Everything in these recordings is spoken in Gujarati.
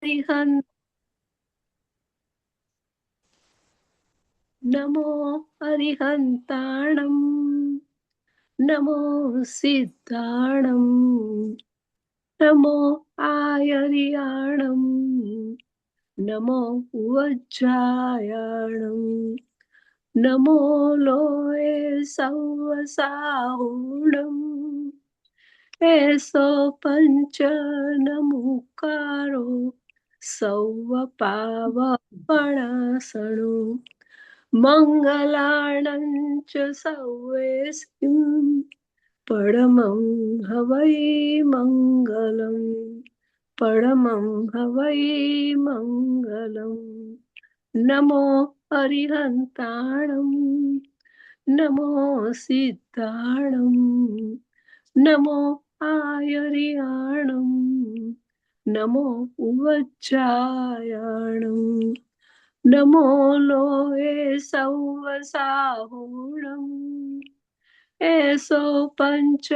अरिहन् नमो अरिहन्ताणम् नमो सिद्धाणम् नमो आयर्याणम् नमो वज्रायाणम् नमो लोये सवसाहुणम् एसो पंच नमुकारो सौव पावपणासणो मङ्गलाणं च सौवेस्मिं परमं हवै मङ्गलम् परमं हवै मङ्गलम् नमो अरिहन्ताणम् नमो सिद्धाणम् नमो आयर्याणम् नमो उवज्रायाणम् नमो लोये सौवसाहुणम् एसो पंच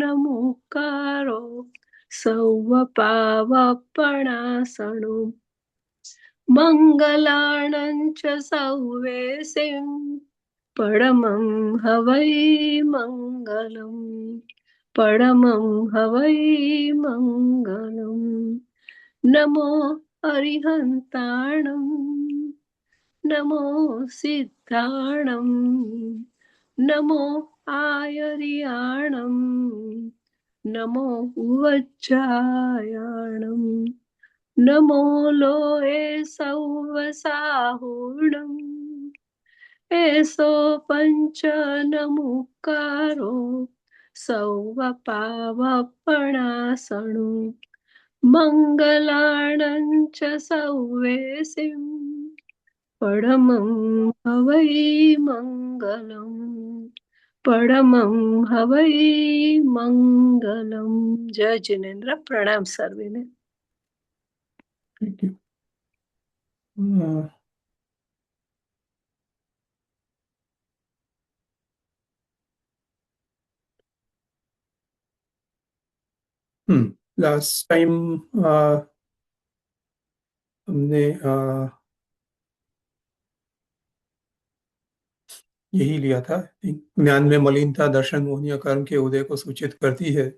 नमुकारो सौव पावपणासणो मङ्गलाणं च सौवेसिं परमं हवै मङ्गलम् परमं हवै मङ्गलम् नमो अरिहन्ताणम् नमो सिद्धाणम् नमो आयर्याणम् नमो वज्रायाणम् नमो लोये सौवसाहुणम् एसो पंच नमुकारो सौव पावपणासणो मङ्गलाणं च सौवेसिं परमं हवै मङ्गलम् परमं हवै मङ्गलम्। जय जिनेन्द्र। प्रणाम सर्वे ने। Thank you. लास्ट टाइम हमने यही लिया था, ज्ञान में मलिनता दर्शन मोहनीय कर्म के उदय को सूचित करती है।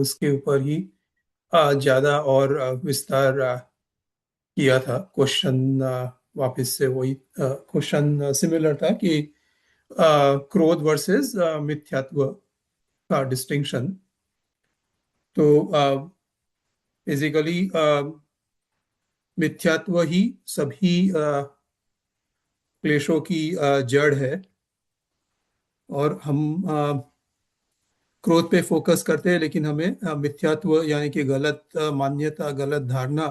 उसके ऊपर ही ज्यादा और विस्तार किया था। क्वेश्चन वापस से वही क्वेश्चन सिमिलर था कि क्रोध वर्सेस मिथ्यात्व का डिस्टिंक्शन। तो बेसिकली मिथ्यात्व ही सभी क्लेशों की जड़ है, और हम क्रोध पे फोकस करते हैं, लेकिन हमें मिथ्यात्व यानी कि गलत मान्यता, गलत धारणा,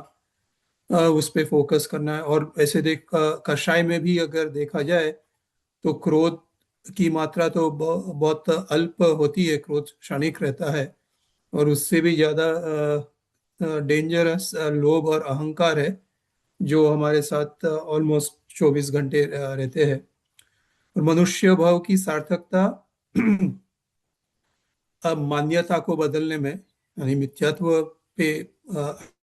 उस पे फोकस करना है। और ऐसे कषाय में भी अगर देखा जाए तो क्रोध की मात्रा तो बहुत अल्प होती है, क्रोध क्षणिक रहता है। और उससे भी ज्यादा डेंजरस लोभ और अहंकार है, जो हमारे साथ ऑलमोस्ट 24 घंटे रहते हैं। और मनुष्य भाव की सार्थकता अब मान्यता को बदलने में, यानी मिथ्यात्व पे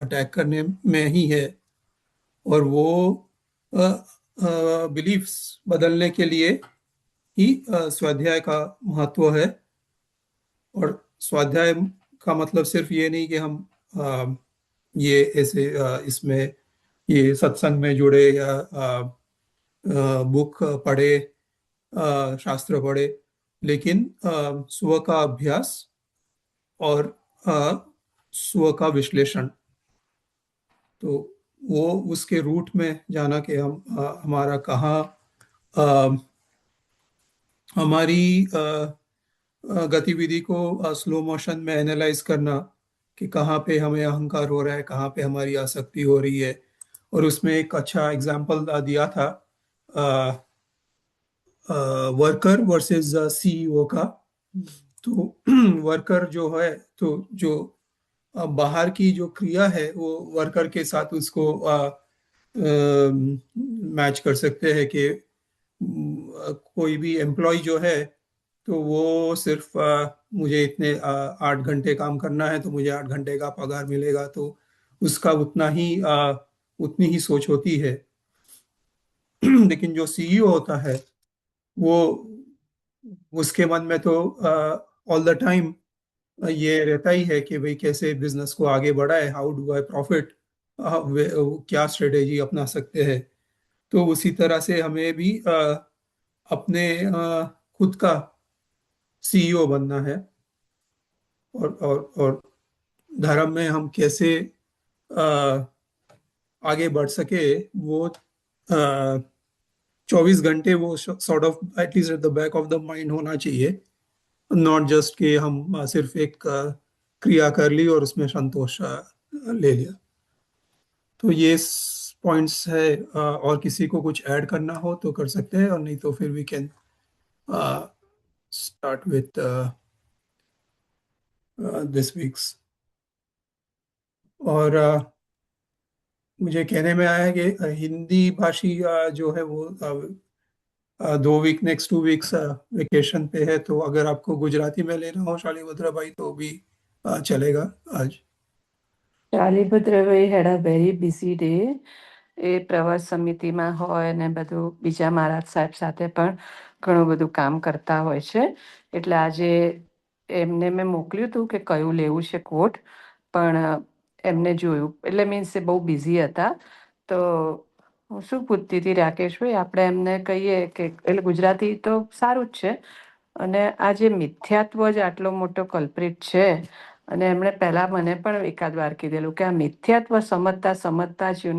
अटैक करने में ही है। और वो बिलीफ्स बदलने के लिए ही स्वाध्याय का महत्व है। और स्वाध्याय का मतलब सिर्फ ये नहीं कि हम ये ऐसे इसमें ये सत्संग में जुड़े या बुक पढ़े, शास्त्र पढ़े, लेकिन स्व का अभ्यास और स्व का विश्लेषण। तो वो उसके रूट में जाना कि हम हमारा कहाँ हमारी गतिविधि को स्लो मोशन में एनालाइज करना कि कहाँ पे हमें अहंकार हो रहा है, कहाँ पे हमारी आसक्ति हो रही है। और उसमें एक अच्छा एग्जाम्पल दिया था वर्कर वर्सेस सीईओ का। तो वर्कर जो है, तो जो बाहर की जो क्रिया है वो वर्कर के साथ उसको मैच कर सकते हैं कि कोई भी एम्प्लॉय जो है, तो वो सिर्फ मुझे इतने 8 घंटे काम करना है तो मुझे 8 घंटे का पगार मिलेगा। तो उसका उतनी ही सोच होती है। लेकिन जो सीईओ होता है वो, उसके मन में तो ऑल द टाइम ये रहता ही है कि भाई कैसे बिजनेस को आगे बढ़ाए, हाउ डू आई प्रॉफिट, क्या स्ट्रेटेजी अपना सकते हैं। तो उसी तरह से हमें भी अपने खुद का सीईओ बनना है। और धर्म में हम कैसे अ, आगे बढ़ सके, वो 24 घंटे वो sort of at least at the back of the mind होना चाहिए। नॉट जस्ट कि हम सिर्फ एक क्रिया कर ली और उसमें संतोष ले लिया। तो ये पॉइंट्स है। और किसी को कुछ ऐड करना हो तो कर सकते हैं, और नहीं तो फिर we can start with this weeks. और मुझे कहने में आया है कि हिंदी भाषी जो है वो 2 वीक, नेक्स्ट 2 वीक्स वेकेशन पे है। तो अगर आपको गुजराती में लेना हो शालिभद्र भाई तो भी चलेगा आज। શાલિભદ્રભાઈ હેડ અ વેરી બિઝી ડે. એ પ્રવાસ સમિતિમાં હોય ને બધું બીજા મહારાજ સાહેબ સાથે પણ ઘણું બધું કામ કરતા હોય છે. એટલે આજે એમને મેં મોકલ્યું હતું કે કયું લેવું છે કોટ, પણ એમને જોયું એટલે મીન્સ એ બહુ બિઝી હતા. તો હું શું પૂછતી હતી રાકેશભાઈ, આપણે એમને કહીએ કે એટલે ગુજરાતી તો સારું જ છે, અને આ જે મિથ્યાત્વ જ આટલો મોટો કલ્પ્રિટ છે, અને એમણે પહેલા મને પણ એકાદ વાર કીધેલું કે આ મિથ્યાત્વ સમજતા સમજતા જ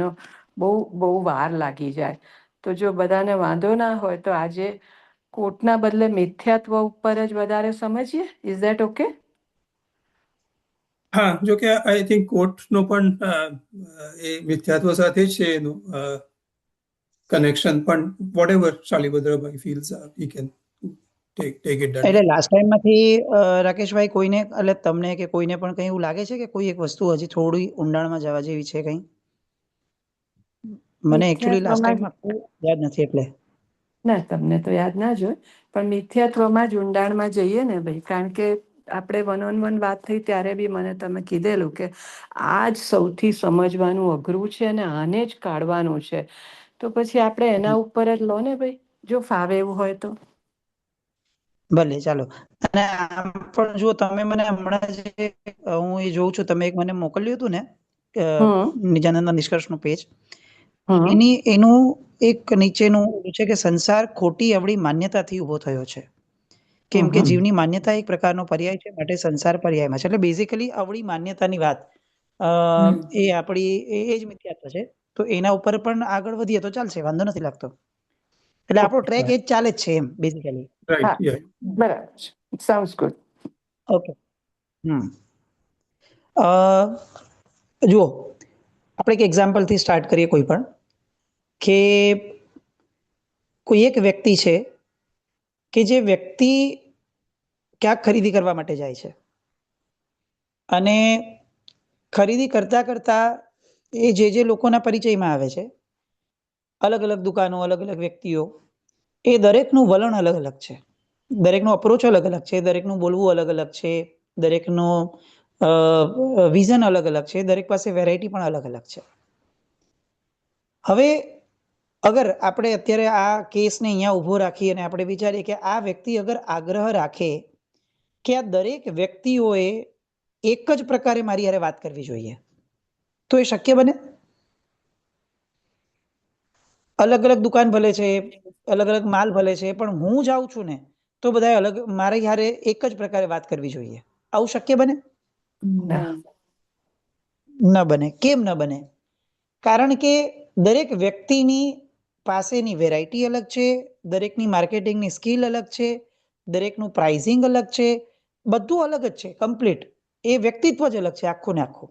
બહુ બહુ વાર લાગી જાય. તો જો બધાને વાંધો ના હોય તો આજે કોટના બદલે મિથ્યાત્વ ઉપર જ વધારે સમજીએ. Is that okay? હા, જો કે આઈ થિંક કોર્ટનો પણ એ મિથ્યાત્વ સાથે જ છે એનું કનેક્શન. પણ whatever Shalibhadrabhai feels, we can take it that way. એટલે લાસ્ટ ટાઈમમાંથી રાકેશભાઈ કોઈને, એટલે તમને કે કોઈને પણ કંઈ એવું લાગે છે કે કોઈ એક વસ્તુ હજી થોડી ઊંડાણમાં જવા જેવી છે કંઈ? મને એકચ્યુઅલી લાસ્ટ ટાઈમમાં યાદ નથી એટલે. ના, તમને તો યાદ ના જ હોય, પણ મિથ્યાત્વમાં જ ઊંડાણમાં જઈએ ને ભાઈ. કારણ કે આપણે વન ઓન વન વાત થઈ ત્યારે બી મને તમે કીધેલું કે આ જ સૌથી સમજવાનું અઘરું છે અને આને જ કાઢવાનું છે. તો પછી આપણે એના ઉપર જ લો ને ભાઈ, જો ફાવે એવું હોય તો. ભલે, ચાલો. અને આમ પણ જો તમે મને હમણાં જે હું એ જોઉં છું, તમે એક મને મોકલ્યું હતું ને નિજાનંદના નિષ્કર્ષનું પેજ, એનું એક નીચેનું છે કે સંસાર ખોટી અવળી માન્યતાથી ઉભો થયો છે. કેમ કે જીવની માન્યતા એક પ્રકારનો પર્યાય છે, માટે સંસાર પર્યાયમાં છે. એટલે બેઝિકલી અવળી માન્યતાની વાત એ આપણી એ જ મિથ્યાત્વ છે. તો એના ઉપર પણ આગળ વધીએ તો ચાલશે, વાંધો નથી લાગતો. એટલે આપણો ટ્રેક એ જ ચાલે જ છે એમ બેઝિકલી. રાઈટ, યા. બરાબર છે. Sounds good. ઓકે. જુઓ, આપણે એક એક્ઝામ્પલથી સ્ટાર્ટ કરીએ. કોઈ પણ કે કોઈ એક વ્યક્તિ છે કે જે વ્યક્તિ ક્યાંક ખરીદી કરવા માટે જાય છે, અને ખરીદી કરતા કરતા એ જે લોકોના પરિચયમાં આવે છે, અલગ અલગ દુકાનો, અલગ અલગ વ્યક્તિઓ, એ દરેકનું વલણ અલગ અલગ છે, દરેકનો અપ્રોચ અલગ અલગ છે, દરેકનું બોલવું અલગ અલગ છે, દરેકનું વિઝન અલગ અલગ છે, દરેક પાસે વેરાયટી પણ અલગ અલગ છે. હવે અગર આપણે અત્યારે આ કેસને અહીંયા ઊભો રાખી અને આપણે વિચારીએ કે આ વ્યક્તિ અગર આગ્રહ રાખે કે આ દરેક વ્યક્તિઓએ એક જ પ્રકારે મારી હારે વાત કરવી જોઈએ, તો એ શક્ય બને? અલગ અલગ દુકાન ભલે છે, અલગ અલગ માલ ભલે છે, પણ હું જાઉં છું ને તો બધા અલગ મારી હારે એક જ પ્રકારે વાત કરવી જોઈએ. આવું શક્ય બને? ન બને. કેમ ન બને? કારણ કે દરેક વ્યક્તિની પાસેની વેરાયટી અલગ છે, દરેકની માર્કેટિંગની સ્કિલ અલગ છે, દરેકનું પ્રાઇઝિંગ અલગ છે, બધું અલગ જ છે કમ્પ્લીટ. એ વ્યક્તિત્વ જ અલગ છે આખું ને આખું.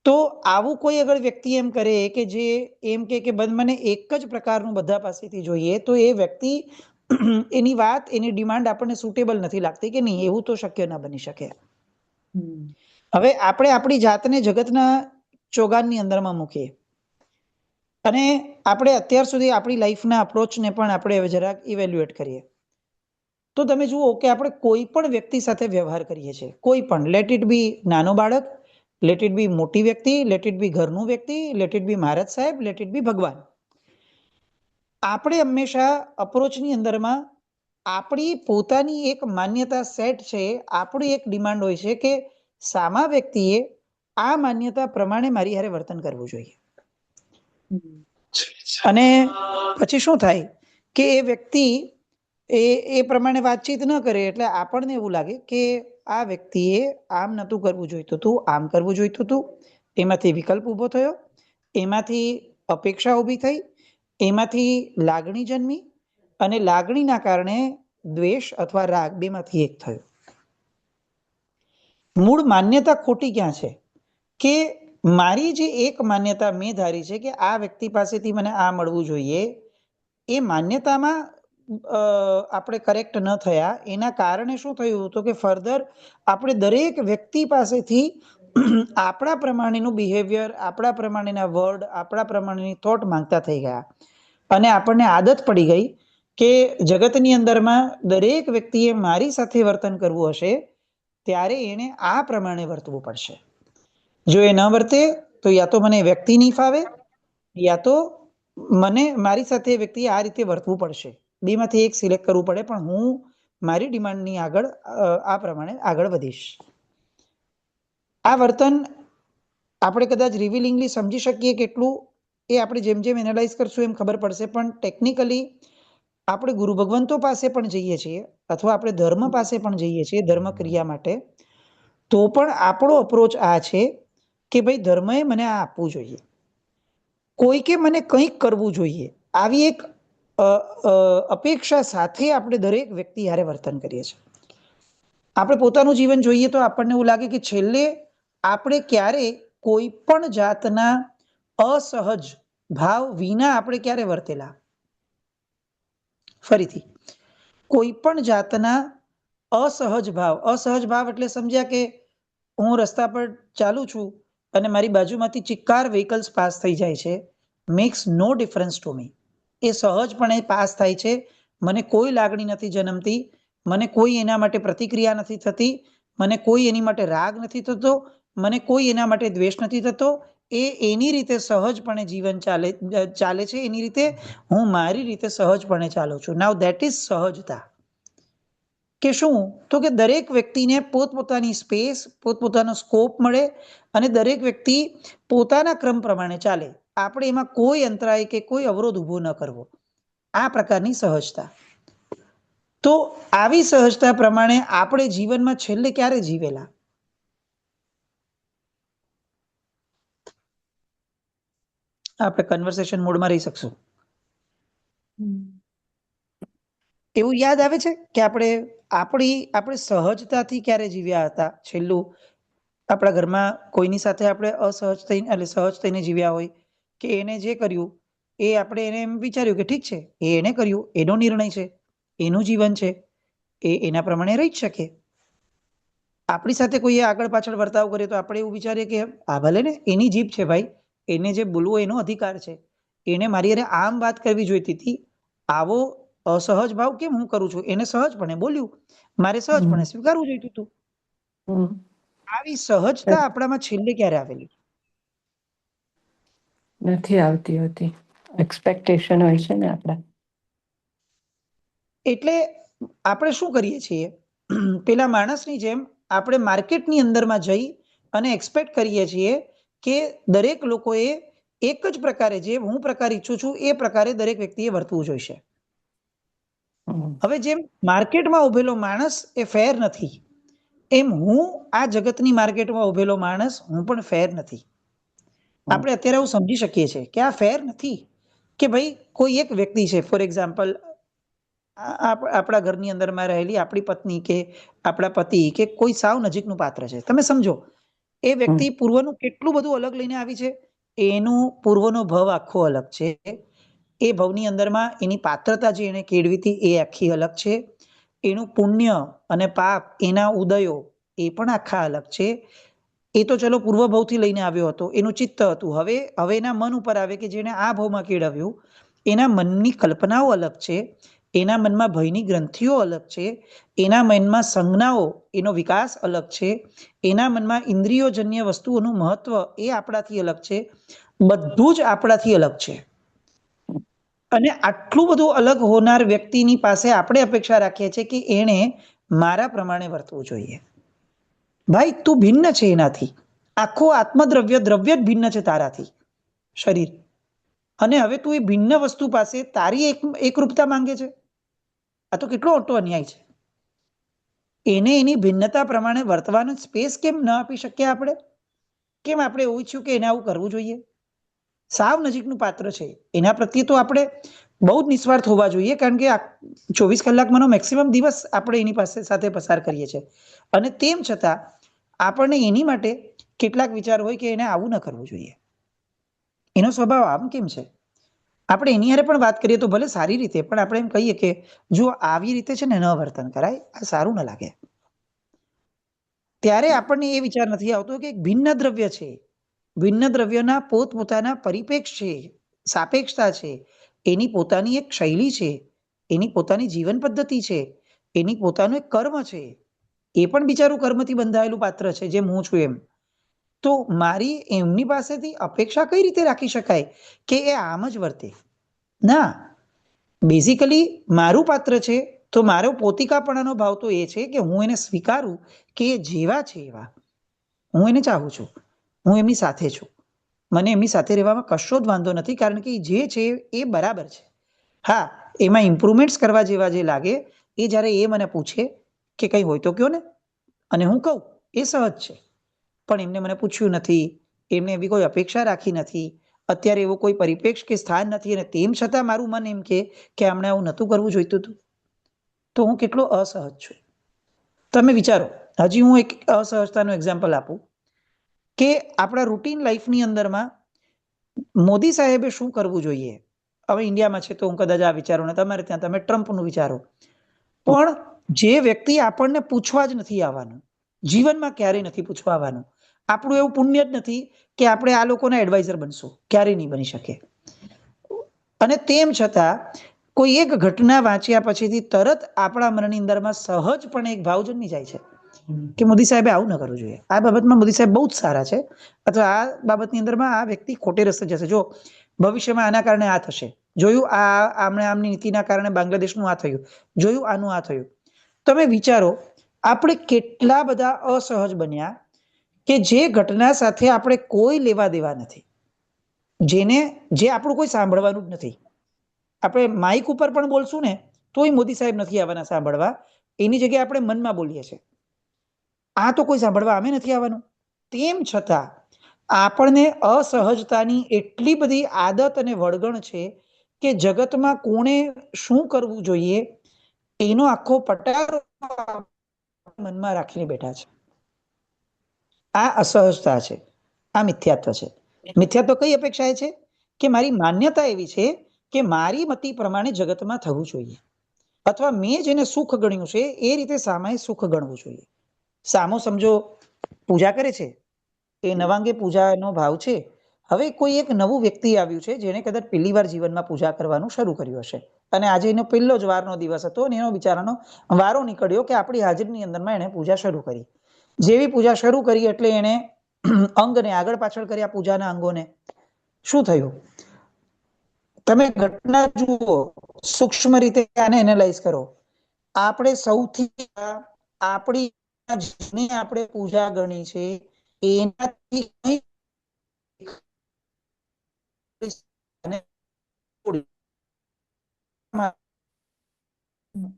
તો આવું કોઈ અગર વ્યક્તિ એમ કરે કે જે એમ કે મને એક જ પ્રકારનું બધા પાસેથી જોઈએ, તો એ વ્યક્તિ એની વાત, એની ડિમાન્ડ આપણને સુટેબલ નથી લાગતી કે નહીં, એવું તો શક્ય ન બની શકે. હવે આપણે આપણી જાતને જગતના ચોગાનની અંદરમાં મૂકીએ અને આપણે અત્યાર સુધી આપણી લાઈફના અપ્રોચને પણ આપણે હવે જરાક ઇવેલ્યુએટ કરીએ. તો તમે જુઓ કે આપણે કોઈ પણ વ્યક્તિ સાથે વ્યવહાર કરીએ છીએ, કોઈ પણ, લેટ ઇટ બી નાનો બાળક લેટ ઇટ બી મોટી વ્યક્તિ, લેટ ઇટ બી ઘરનું વ્યક્તિ, લેટ ઇટ બી મહારાજ સાહેબ, લેટ ઇટ બી ભગવાન. આપણે હંમેશા અપ્રોચની અંદરમાં આપણી પોતાની એક માન્યતા સેટ છે, આપણી એક ડિમાન્ડ હોય છે કે સામા વ્યક્તિએ આ માન્યતા પ્રમાણે મારી હારે વર્તન કરવું જોઈએ. અને પછી શું થાય કે એ વ્યક્તિ એ પ્રમાણે વાતચીત ન કરે એટલે આપણને એવું લાગે કે આ વ્યક્તિએ આમ નહોતું કરવું જોઈતું હતું, આમ કરવું જોઈતું હતું. એમાંથી વિકલ્પ ઊભો થયો, એમાંથી અપેક્ષા ઊભી થઈ, એમાંથી લાગણી જન્મી અને લાગણીના કારણે દ્વેષ અથવા રાગ બેમાંથી એક થયો. મૂળ માન્યતા ખોટી ક્યાં છે કે મારી જે એક માન્યતા મેં ધારી છે કે આ વ્યક્તિ પાસેથી મને આ મળવું જોઈએ, એ માન્યતામાં આપણે કરેક્ટ ન થયા. એના કારણે શું થયું તો કે ફર્ધર આપણે દરેક વ્યક્તિ પાસેથી આપણા પ્રમાણેનું બિહેવિયર, આપણા પ્રમાણેના વર્ડ, આપણા પ્રમાણેની થોટ માંગતા થઈ ગયા. અને આપણને આદત પડી ગઈ કે જગતની અંદરમાં દરેક વ્યક્તિએ મારી સાથે વર્તન કરવું હશે ત્યારે એને આ પ્રમાણે વર્તવું પડશે. જો એ ન વર્તે તો યા તો મને વ્યક્તિ નહીં ફાવે, યા તો મને મારી સાથે વ્યક્તિએ આ રીતે વર્તવું પડશે. બેમાંથી એક સિલેક્ટ કરવું પડે, પણ હું મારી ડિમાન્ડની આગળ આ પ્રમાણે આગળ વધીશ. આ વર્તન આપણે કદાચ રિવીલિંગલી સમજી શકીએ કેટલું એ આપણે જેમ જેમ એનાલાઇઝ કરશું એમ ખબર પડશે. પણ ટેકનિકલી આપણે ગુરુ ભગવંતો પાસે પણ જઈએ છીએ અથવા આપણે ધર્મ પાસે પણ જઈએ છીએ ધર્મ ક્રિયા માટે, તો પણ આપણો અપ્રોચ આ છે કે ભાઈ ધર્મએ મને આ આપવું જોઈએ, કોઈકે મને કંઈક કરવું જોઈએ, આવી એક અપેક્ષા સાથે આપણે દરેક વ્યક્તિ હારે વર્તન કરીએ છીએ. આપણે પોતાનું જીવન જોઈએ તો આપણને એવું લાગે કે છેલ્લે આપણે ક્યારે કોઈ પણ જાતના અસહજ ભાવ વિના આપણે ક્યારે વર્તેલા. ફરીથી, કોઈ પણ જાતના અસહજ ભાવ એટલે સમજ્યા કે હું રસ્તા પર ચાલુ છું અને મારી બાજુમાંથી ચિક્કાર વ્હીકલ્સ પાસ થઈ જાય છે, makes no difference to me. એ સહજપણે પાસ થાય છે, મને કોઈ લાગણી નથી જન્મતી, મને કોઈ એના માટે પ્રતિક્રિયા નથી થતી, મને કોઈ એની માટે રાગ નથી થતો, મને કોઈ એના માટે દ્વેષ નથી થતો. એ એની રીતે સહજપણે જીવન ચાલે છે, એની રીતે હું મારી રીતે સહજપણે ચાલું છું. નાઉ ધેટ ઇઝ સહજતા. કે શું તો કે દરેક વ્યક્તિને પોતપોતાની સ્પેસ, પોતપોતાનો સ્કોપ મળે અને દરેક વ્યક્તિ પોતાના ક્રમ પ્રમાણે ચાલે. આપણે એમાં કોઈ અંતરાય કે કોઈ અવરોધ ઊભો ન કરવો, આ પ્રકારની સહજતા. તો આવી સહજતા પ્રમાણે આપણે જીવનમાં છેલ્લે ક્યારે જીવેલા? આપણે કન્વર્સેશન મોડમાં રહી શકશું. એવું યાદ આવે છે કે આપણે સહજતાથી ક્યારે જીવ્યા હતા છેલ્લું? આપણા ઘરમાં કોઈની સાથે આપણે અસહજ થઈને એટલે સહજ થઈને જીવ્યા હોય કે એને જે કર્યું એ આપણે એને એમ વિચાર્યું કે ઠીક છે, એને કર્યું, એનો નિર્ણય છે, એનું જીવન છે, એના પ્રમાણે રહી જ શકે. આપણી સાથે કોઈએ આગળ પાછળ વર્તાવ કર્યો તો આપણે એવું વિચારીએ કે આ ભલે ને એની જીભ છે ભાઈ, એને જે બોલવો એનો અધિકાર છે, એને મારી હારે આમ વાત કરવી જોઈતી હતી, આવો અસહજ ભાવ કેમ હું કરું છું? એને સહજપણે બોલ્યું, મારે સહજપણે સ્વીકારવું જોઈતું હતું. આવી સહજતા આપણામાં છેલ્લે ક્યારે આવેલી? નથી આવતી હોતી. એક્સપેક્ટેશન હોય છે ને આપણા. એટલે આપણે શું કરીએ છીએ, પેલા માણસની જેમ આપણે માર્કેટની અંદરમાં જઈ અને એક્સપેક્ટ કરીએ છીએ કે દરેક લોકોએ એક જ પ્રકારે, જે હું પ્રકાર ઈચ્છું છું એ પ્રકારે દરેક વ્યક્તિએ વર્તવું જોઈશે. હવે જેમ માર્કેટમાં ઉભેલો માણસ એ ફેર નથી, એમ હું આ જગતની માર્કેટમાં ઉભેલો માણસ હું પણ ફેર નથી. આપણે અત્યારે એવું સમજી શકીએ છીએ કે આ ફેર નથી કે ભાઈ કોઈ એક વ્યક્તિ છે, ફોર એક્ઝામ્પલ આપણા ઘરની અંદરમાં રહેલી આપણી પત્ની કે આપણા પતિ કે કોઈ સાવ નજીકનું પાત્ર છે. તમે સમજો એ વ્યક્તિ પૂર્વનું કેટલું બધું અલગ લઈને આવી છે, એનું પૂર્વનો ભવ આખો અલગ છે, એ ભવની અંદરમાં એની પાત્રતા જે એને કેળવી હતી એ આખી અલગ છે, એનું પુણ્ય અને પાપ, એના ઉદયો એ પણ આખા અલગ છે. એ તો ચલો પૂર્વ ભવથી લઈને આવ્યો હતો, એનું ચિત્ત હતું. હવે એના મન ઉપર આવે કે જેને આ ભવમાં કેળવ્યું, એના મનની કલ્પનાઓ અલગ છે, એના મનમાં ભયની ગ્રંથિઓ અલગ છે, એના મનમાં સંજ્ઞાઓ, એનો વિકાસ અલગ છે, એના મનમાં ઇન્દ્રિયોજન્ય વસ્તુઓનું મહત્વ એ આપણાથી અલગ છે. બધું જ આપણાથી અલગ છે. અને આટલું બધું અલગ હોનાર વ્યક્તિની પાસે આપણે અપેક્ષા રાખીએ છીએ કે એણે મારા પ્રમાણે વર્તવું જોઈએ. ભાઈ, તું ભિન્ન છે એનાથી. આખો આત્મદ્રવ્ય દ્રવ્ય જ ભિન્ન છે તારાથી, શરીર. અને હવે તું એ ભિન્ન વસ્તુ પાસે તારી એકરૂપતા માંગે છે. આ તો કેટલો મોટો અન્યાય છે. એને એની ભિન્નતા પ્રમાણે વર્તવાનો સ્પેસ કેમ ન આપી શકીએ આપણે? કેમ આપણે એવું ઈચ્છ્યું કે એને આવું કરવું જોઈએ? સાવ નજીકનું પાત્ર છે, એના પ્રત્યે તો આપણે બહુ જ નિસ્વાર્થ હોવા જોઈએ, કારણ કે 24 કલાકમાંનો મેક્સિમમ દિવસ આપણે એની પાસે સાથે પસાર કરીએ છીએ. અને તેમ છતાં આપણને એની માટે કેટલાક વિચાર હોય કે એને આવું ન કરવું જોઈએ. એનો સ્વભાવ આમ કેમ છે? આપણે એની હારે પણ વાત કરીએ તો ભલે સારી રીતે, પણ આપણે એમ કહીએ કે જો આવી રીતે છે ને ન વર્તન કરાય, આ સારું ન લાગે. ત્યારે આપણને એ વિચાર નથી આવતો કે એક ભિન્ન દ્રવ્ય છે, ભિન્ન દ્રવ્યના પોતપોતાના પરિપ્રેક્ષ છે, સાપેક્ષતા છે, એની પોતાની એક શૈલી છે, એની પોતાની જીવન પદ્ધતિ છે, એની પોતાનું એક કર્મ છે. એ પણ બિચારું કર્મથી બંધાયેલું પાત્ર છે, જેમ હું છું એમ. તો મારી એમની પાસેથી અપેક્ષા કઈ રીતે રાખી શકાય કે એ આમ જ વર્તે? ના. બેઝિકલી મારું પાત્ર છે, તો મારો પોતિકાપણાનો ભાવ તો એ છે કે હું એને સ્વીકારું કે એ જેવા છે એવા. હું એને ચાહું છું, હું એમની સાથે છું, મને એમની સાથે રહેવામાં કશો જ વાંધો નથી, કારણ કે જે છે એ બરાબર છે. હા, એમાં ઇમ્પ્રુવમેન્ટ્સ કરવા જેવા જે લાગે એ જ્યારે એ મને પૂછે કે કંઈ હોય તો કયો ને, અને હું કહું, એ સહજ છે. પણ એમને મને પૂછ્યું નથી, એમને એવી કોઈ અપેક્ષા રાખી નથી, અત્યારે એવો કોઈ પરિપ્રેક્ષ કે સ્થાન નથી, અને તેમ છતાં મારું મન એમ કે હમણાં આવું નહોતું કરવું જોઈતું હતું, તો હું કેટલો અસહજ છું. તમે વિચારો, હજી હું એક અસહજતાનું એક્ઝામ્પલ આપું કે આપણા રૂટીન લાઈફની અંદરમાં મોદી સાહેબે શું કરવું જોઈએ. હવે ઇન્ડિયામાં છે તો હું કદાચ આ વિચારો, ને તમારે ત્યાં તમે ટ્રમ્પનું વિચારો. પણ જે વ્યક્તિ આપણને પૂછવા જ નથી આવવાનું, જીવનમાં ક્યારેય નથી પૂછવા આવવાનું, આપણું એવું પુણ્ય જ નથી કે આપણે આ લોકોના એડવાઇઝર બનશું, ક્યારેય નહીં બની શકે. અને તેમ છતાં કોઈ એક ઘટના વાંચ્યા પછીથી તરત આપણા મનની અંદરમાં સહજપણે એક ભાવ જન્મી જાય છે કે મોદી સાહેબે આવું ન કરવું જોઈએ, આ બાબતમાં મોદી સાહેબ બહુ જ સારા છે, અથવા આ બાબતની અંદરમાં આ વ્યક્તિ ખોટે રસ્તે જશે, જો ભવિષ્યમાં આના કારણે આ થશે, જોયું આમની નીતિના કારણે બાંગ્લાદેશનું આ થયું, જોયું આનું આ થયું. તમે વિચારો, આપણે કેટલા બધા અસહજ બન્યા કે જે ઘટના સાથે આપણે કોઈ લેવા દેવા નથી, જે આપણું કોઈ સાંભળવાનું જ નથી. આપણે માઇક ઉપર પણ બોલશું ને તોય મોદી સાહેબ નથી આવવાના સાંભળવા, એની જગ્યાએ આપણે મનમાં બોલીએ છીએ. આ તો કોઈ સાંભળવા અમે નથી આવવાનું. તેમ છતાં આપણને અસહજતાની એટલી બધી આદત અને વળગણ છે કે જગતમાં કોણે શું કરવું જોઈએ એનો આખો પટારો મનમાં રાખીને બેઠા છે. આ અસહજતા છે, આ મિથ્યાત્વ છે. મિથ્યાત્વ કઈ અપેક્ષાએ છે કે મારી માન્યતા એવી છે કે મારી મતિ પ્રમાણે જગતમાં થવું જોઈએ, અથવા મેં જેને સુખ ગણ્યું છે એ રીતે સામાએ સુખ ગણવું જોઈએ. સામો સમજો પૂજા કરે છે, એ નવાંગે પૂજાનો ભાવ છે. હવે કોઈ એક નવું વ્યક્તિ આવ્યું છે જેને કદાચ પહેલી વાર જીવનમાં પૂજા કરવાનું શરૂ કર્યું હશે, અને આજે એનો પહેલો જ વારનો દિવસ હતો, અને એનો બિચારાનો વારો નીકળ્યો કે આપણી હાજરીની અંદરમાં એણે પૂજા શરૂ કરી. જેવી પૂજા શરૂ કરી એટલે એણે અંગને આગળ પાછળ કર્યા, પૂજાના અંગોને. શું થયું? તમે ઘટના જુઓ, સૂક્ષ્મ રીતે આને એનાલાઇઝ કરો. આપણે સૌથી આપણી જેને આપણે પૂજા ગણી છે એનાથી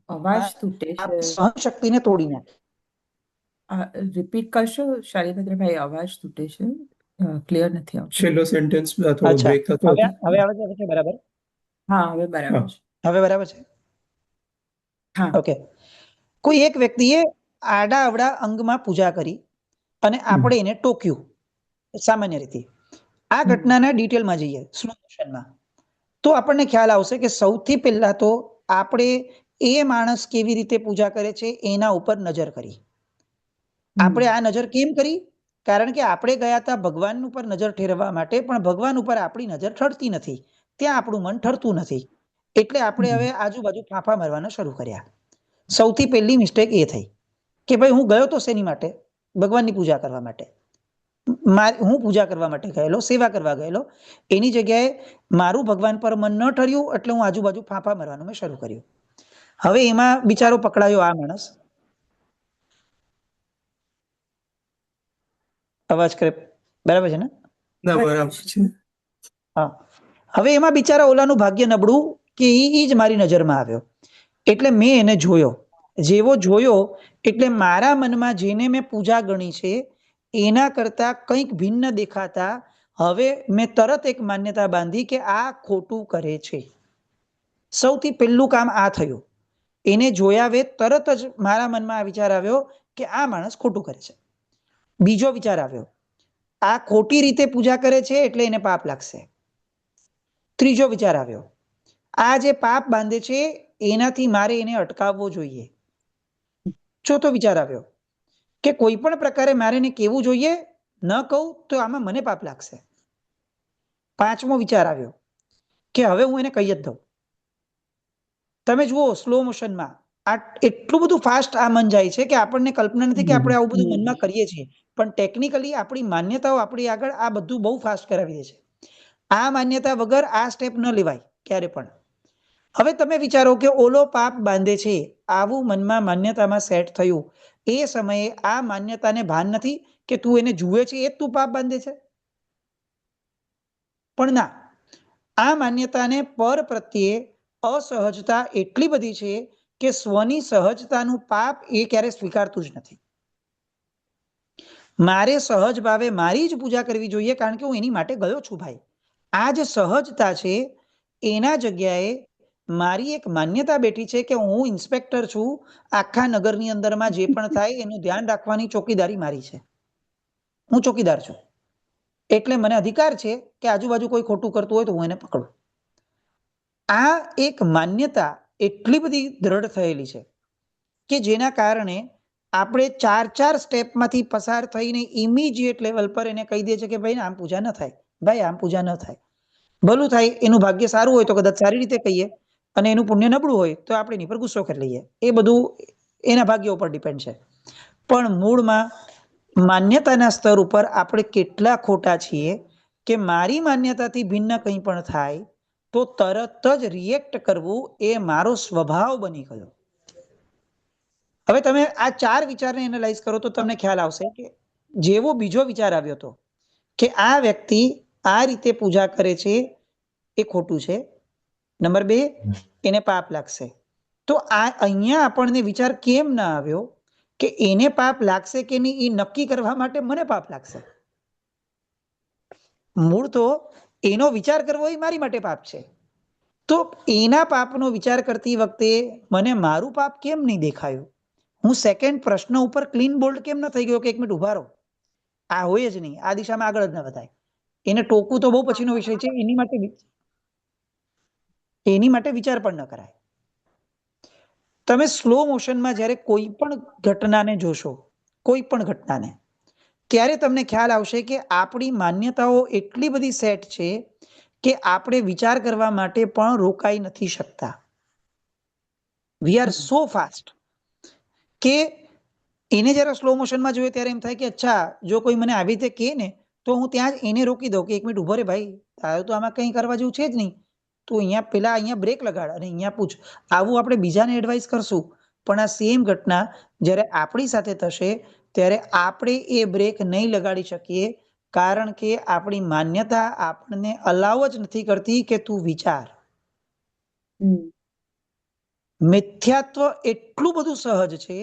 અવાજ તૂટે છે. સહનશક્તિને તોડી નાખી. રિપીટ કરશો શૈલેન્દ્રભાઈ? અવાજ તૂટે છે, ક્લિયર નથી આવતું. છેલ્લો સેન્ટેન્સ થોડો અચ્છા, બ્રેક થતો હવે હતો. હવે આવે છે બરાબર? હા, હવે બરાબર હા. છે. હવે બરાબર છે. હા. ઓકે. કોઈ એક વ્યક્તિએ આડા અવડા અંગમાં પૂજા કરી અને આપણે એને ટોક્યું સામાન્ય રીતે. આ ઘટનાના ડિટેલમાં જઈએ, સ્લો મોશનમાં, તો આપણને ખ્યાલ આવશે કે સૌથી પહેલા તો આપણે એ માણસ કેવી રીતે પૂજા કરે છે એના ઉપર નજર કરી. આપણે આ નજર કેમ કરી? કારણ કે આપણે ગયા હતા ભગવાન ઉપર નજર ઠેરવવા માટે, પણ ભગવાન ઉપર આપણી નજર ઠરતી નથી, ત્યાં આપણું મન ઠરતું નથી. એટલે આપણે હવે આજુબાજુ ફાંફા મારવાના શરૂ કર્યા. સૌથી પહેલી મિસ્ટેક એ થઈ કે ભાઈ હું ગયો તો શેની માટે? ભગવાનની પૂજા કરવા માટે. હું પૂજા કરવા માટે ગયેલો, સેવા કરવા ગયેલો. એની જગ્યાએ મારું ભગવાન પર મન ન ઠર્યું એટલે હું આજુબાજુ ફાંફા મારવાનું મેં શરૂ કર્યું. હવે એમાં બિચારો પકડાયો આ માણસ. અવાજ કરે બરાબર છે ને? ના, બરાબર છે. હા. હવે એમાં બિચારા ઓલાનું ભાગ્ય નબળું કે ઈ જ મારી નજરમાં આવ્યો. એટલે મેં એને જોયો. જેવો જોયો એટલે મારા મનમાં જેને મેં પૂજા ગણી છે એના કરતા કંઈક ભિન્ન દેખાતા હવે મેં તરત એક માન્યતા બાંધી કે આ ખોટું કરે છે. સૌથી પહેલું કામ આ થયું. એને જોયા વે તરત જ મારા મનમાં આ વિચાર આવ્યો કે આ માણસ ખોટું કરે છે. બીજો વિચાર આવ્યો, આ ખોટી રીતે પૂજા કરે છે એટલે એને પાપ લાગશે. ત્રીજો વિચાર આવ્યો, આ જે પાપ બાંધે છે એનાથી મારે એને અટકાવવો જોઈએ. ચોથો વિચાર આવ્યો કે કોઈ પણ પ્રકારે મારે એને કહેવું જોઈએ, ન કહું તો આમાં મને પાપ લાગશે. પાંચમો વિચાર આવ્યો કે હવે હું એને કહી જ દઉં. તમે જુઓ સ્લો મોશનમાં આ એટલું બધું ફાસ્ટ આ મન જાય છે કે આપણને કલ્પના નથી કે આપણે આવું બધું મનમાં કરીએ છીએ, પણ ટેકનિકલી આપણી માન્યતાઓ આપણી આગળ આ બધું બહુ ફાસ્ટ કરાવી દે છે. આ માન્યતા વગર આ સ્ટેપ ન લેવાય ક્યારે પણ. હવે તમે વિચારો કે ઓલો પાપ બાંધે છે, આવું મનમાં માન્યતામાં સેટ થયું. એ સમયે આ માન્યતાને ભાન નથી કે તું એને જુએ છે એ જ તું પાપ બાંધે છે? પણ ના, આ માન્યતાને પર પ્રત્યે અસહજતા એટલી બધી છે કે સ્વની સહજતાનું પાપ એ ક્યારે સ્વીકારતું જ નથી. મારે સહજ ભાવે મારી જ પૂજા કરવી જોઈએ કારણ કે હું એની માટે ગયો છું ભાઈ. આ જે સહજતા છે એના જગ્યાએ મારી એક માન્યતા બેઠી છે કે હું ઇન્સ્પેક્ટર છું, આખા નગરની અંદરમાં જે પણ થાય એનું ધ્યાન રાખવાની ચોકીદારી મારી છે. હું ચોકીદાર છું એટલે મને અધિકાર છે કે આજુબાજુ કોઈ ખોટું કરતું હોય તો હું એને પકડું. આ એક માન્યતા એટલી બધી દ્રઢ થયેલી છે કે જેના કારણે આપણે 4 સ્ટેપમાંથી પસાર થઈને ઇમિડિયેટ લેવલ પર એને કહી દે છે કે ભાઈ આમ પૂજા ન થાય, ભાઈ આમ પૂજા ન થાય. ભલું થાય, એનું ભાગ્ય સારું હોય તો કદાચ સારી રીતે કહીએ અને એનું પુણ્ય નબળું હોય તો આપણે એની પર ગુસ્સો કરી લઈએ. એ બધું એના ભાગ્ય ઉપર ડિપેન્ડ છે. પણ મૂળમાં માન્યતાના સ્તર ઉપર આપણે કેટલા ખોટા છીએ કે મારી માન્યતાથી ભિન્ન કંઈ પણ થાય તો તરત જ રિએક્ટ કરવું એ મારો સ્વભાવ બની ગયો. હવે તમે આ 4 વિચારને એનાલાઇઝ કરો તો તમને ખ્યાલ આવશે કે જેવો બીજો વિચાર આવ્યો હતો કે આ વ્યક્તિ આ રીતે પૂજા કરે છે એ ખોટું છે. નંબર 2, એને પાપ લાગશે. તો આ અહીંયા આપણને વિચાર કેમ ના આવ્યો કે એને પાપ લાગશે કે નહીં એ નક્કી કરવા માટે મને પાપ લાગશે? મૂળ તો એનો વિચાર કરવો એ મારી માટે પાપ છે. તો એના પાપનો વિચાર કરતી વખતે મને મારું પાપ કેમ નહીં દેખાયું? હું સેકન્ડ પ્રશ્ન ઉપર ક્લીન બોલ્ડ કેમ ન થઈ ગયો કે એક મિનિટ ઉભા રહો, આ હોય જ નહીં, આ દિશામાં આગળ જ ન વધાય. એને ટોકવું તો બહુ પછીનો વિષય છે, એની માટે વિચાર પણ ન કરાય. તમે સ્લો મોશનમાં જ્યારે કોઈ પણ ઘટનાને જોશો, કોઈ પણ ઘટનાને, ત્યારે તમને ખ્યાલ આવશે કે આપણી માન્યતાઓ એટલી બધી સેટ છે કે આપણે વિચાર કરવા માટે પણ રોકાઈ નથી શકતા. વી આર સો ફાસ્ટ કે એને જ્યારે સ્લો મોશનમાં જોઈએ ત્યારે એમ થાય કે અચ્છા જો કોઈ મને આવી રીતે કહે ને તો હું ત્યાં જ એને રોકી દઉં કે એક મિનિટ ઉભો રે ભાઈ, તારે તો આમાં કંઈ કરવા જેવું છે જ નહીં, તું અહીંયા બ્રેક લગાડ અને અહીંયા પૂછ. આવું આપણે બીજાને એડવાઇસ કરશું, પણ આ સેમ ઘટના જ્યારે આપણી સાથે થશે ત્યારે આપણે એ બ્રેક નહીં લગાડી શકીએ કારણ કે આપણી માન્યતા આપણને અલાવ જ નથી કરતી કે તું વિચાર. મિથ્યાત્વ એટલું બધું સહજ છે